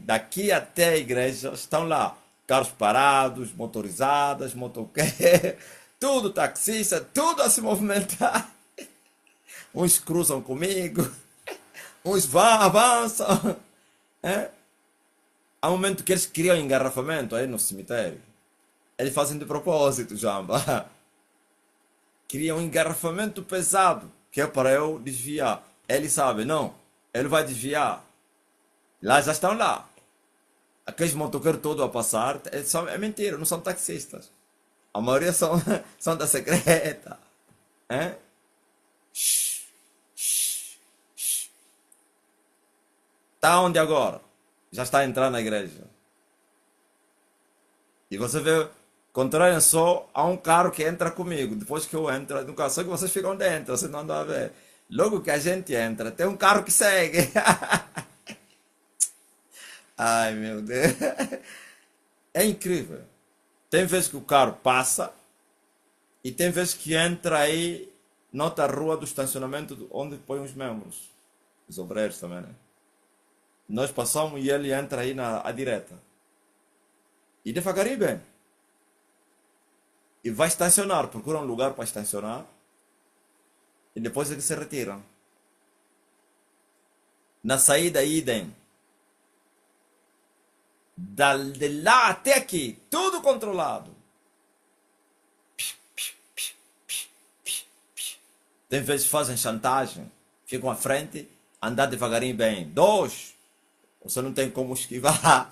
daqui até a igreja, estão lá. Carros parados, motorizadas, motoqueiros, tudo taxista, tudo a se movimentar. Uns cruzam comigo, uns vão, avançam. É? Há um momento que eles criam engarrafamento aí no cemitério. Eles fazem de propósito, Jamba. Criam um engarrafamento pesado, que é para eu desviar. Ele sabe, não, ele vai desviar. Lá já estão lá. Aqueles motoqueiros todos a passar, é mentira, não são taxistas. A maioria são da secreta. É? Está onde agora? Já está a entrar na igreja. E você vê, contrário só a um carro que entra comigo. Depois que eu entro no carro, só que vocês ficam dentro, vocês não andam a ver. Logo que a gente entra, tem um carro que segue. Ai, meu Deus. É incrível. Tem vezes que o carro passa e tem vezes que entra aí noutra rua do estacionamento onde põe os membros. Os obreiros também, né? Nós passamos e ele entra aí à direita. E devagarinho bem. E vai estacionar, procura um lugar para estacionar. E depois eles se retiram. Na saída, idem. De lá até aqui, tudo controlado. Tem vezes que fazem chantagem, ficam à frente, andar devagarinho bem. 2, você não tem como esquivar.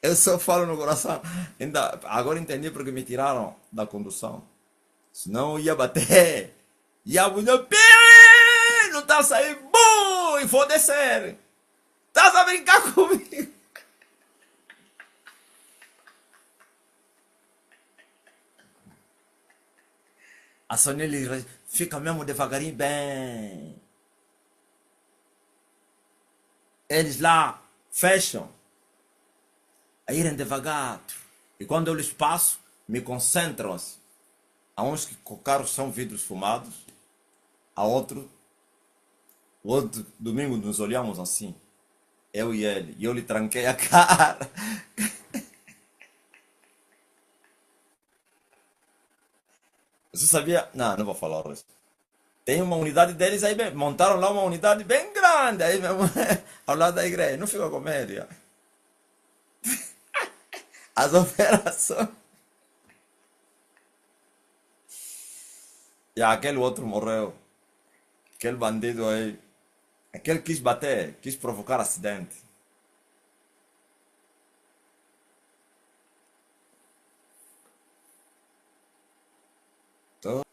Eu só falo no coração. Agora entendi porque me tiraram da condução. Senão eu ia bater. E a mulher, não tá saindo, bum, e vou descer. Estás a brincar comigo? A Soneli fica mesmo devagarinho bem. Eles lá fecham, a irem devagar. E quando eu lhes passo, me concentram-se. Há uns que com carros são vidros fumados, há outro domingo nos olhamos assim, eu e ele, e eu lhe tranquei a cara. Você sabia? Não, não vou falar o resto. Tem uma unidade deles aí, montaram lá uma unidade bem grande aí mesmo, ao lado da igreja. Não ficou comédia. As operações. E aquele outro morreu. Aquele bandido aí. Aquele quis bater, quis provocar acidente. Tô-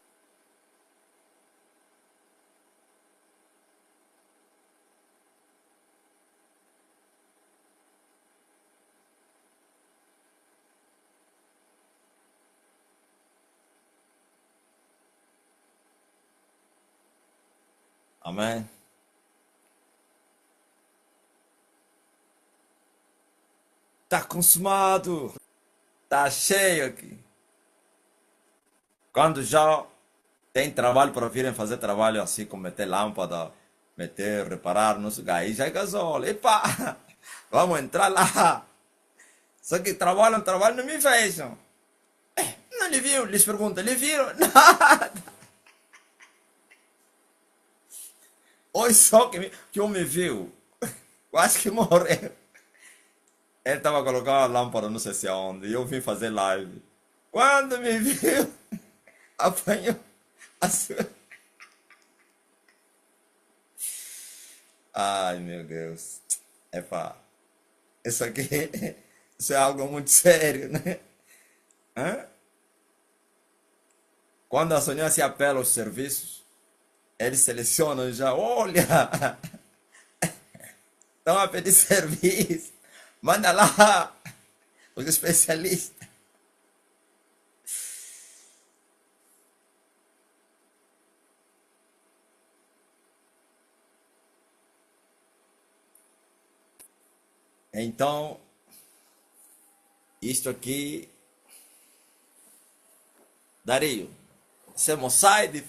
Amém. Tá consumado. Tá cheio aqui. Quando já tem trabalho para virem fazer trabalho assim, como meter lâmpada, meter, reparar, não sei o que, aí já é gasóleo. Epa! Vamos entrar lá. Só que trabalham, trabalham, não me vejam. Não lhe viram? Lhes pergunta, lhe viram? Nada. Hoje só que um me viu. Quase que morreu. Ele estava colocando a lâmpada, não sei se aonde, e eu vim fazer live. Quando me viu, apanhou a sua... Ai, meu Deus. Epa, isso aqui, isso é algo muito sério, né? Hã? Quando a Sonia se apela aos serviços, eles selecionam já, olha, estão a pedir serviço, manda lá os especialistas. Então, isto aqui, Dario, você é Mossad?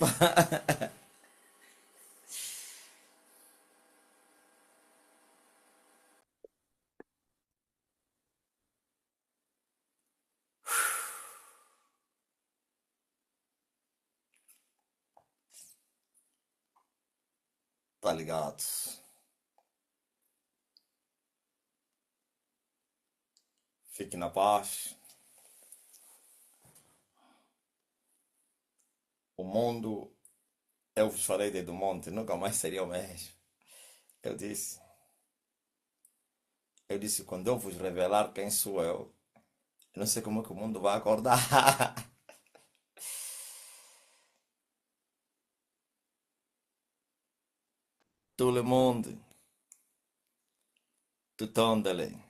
Tá ligado? Fique na paz. O mundo, eu vos falei desde o monte, nunca mais seria o mesmo. Eu disse, eu disse, quando eu vos revelar quem sou eu não sei como é que o mundo vai acordar. Tout le monde, tout le monde.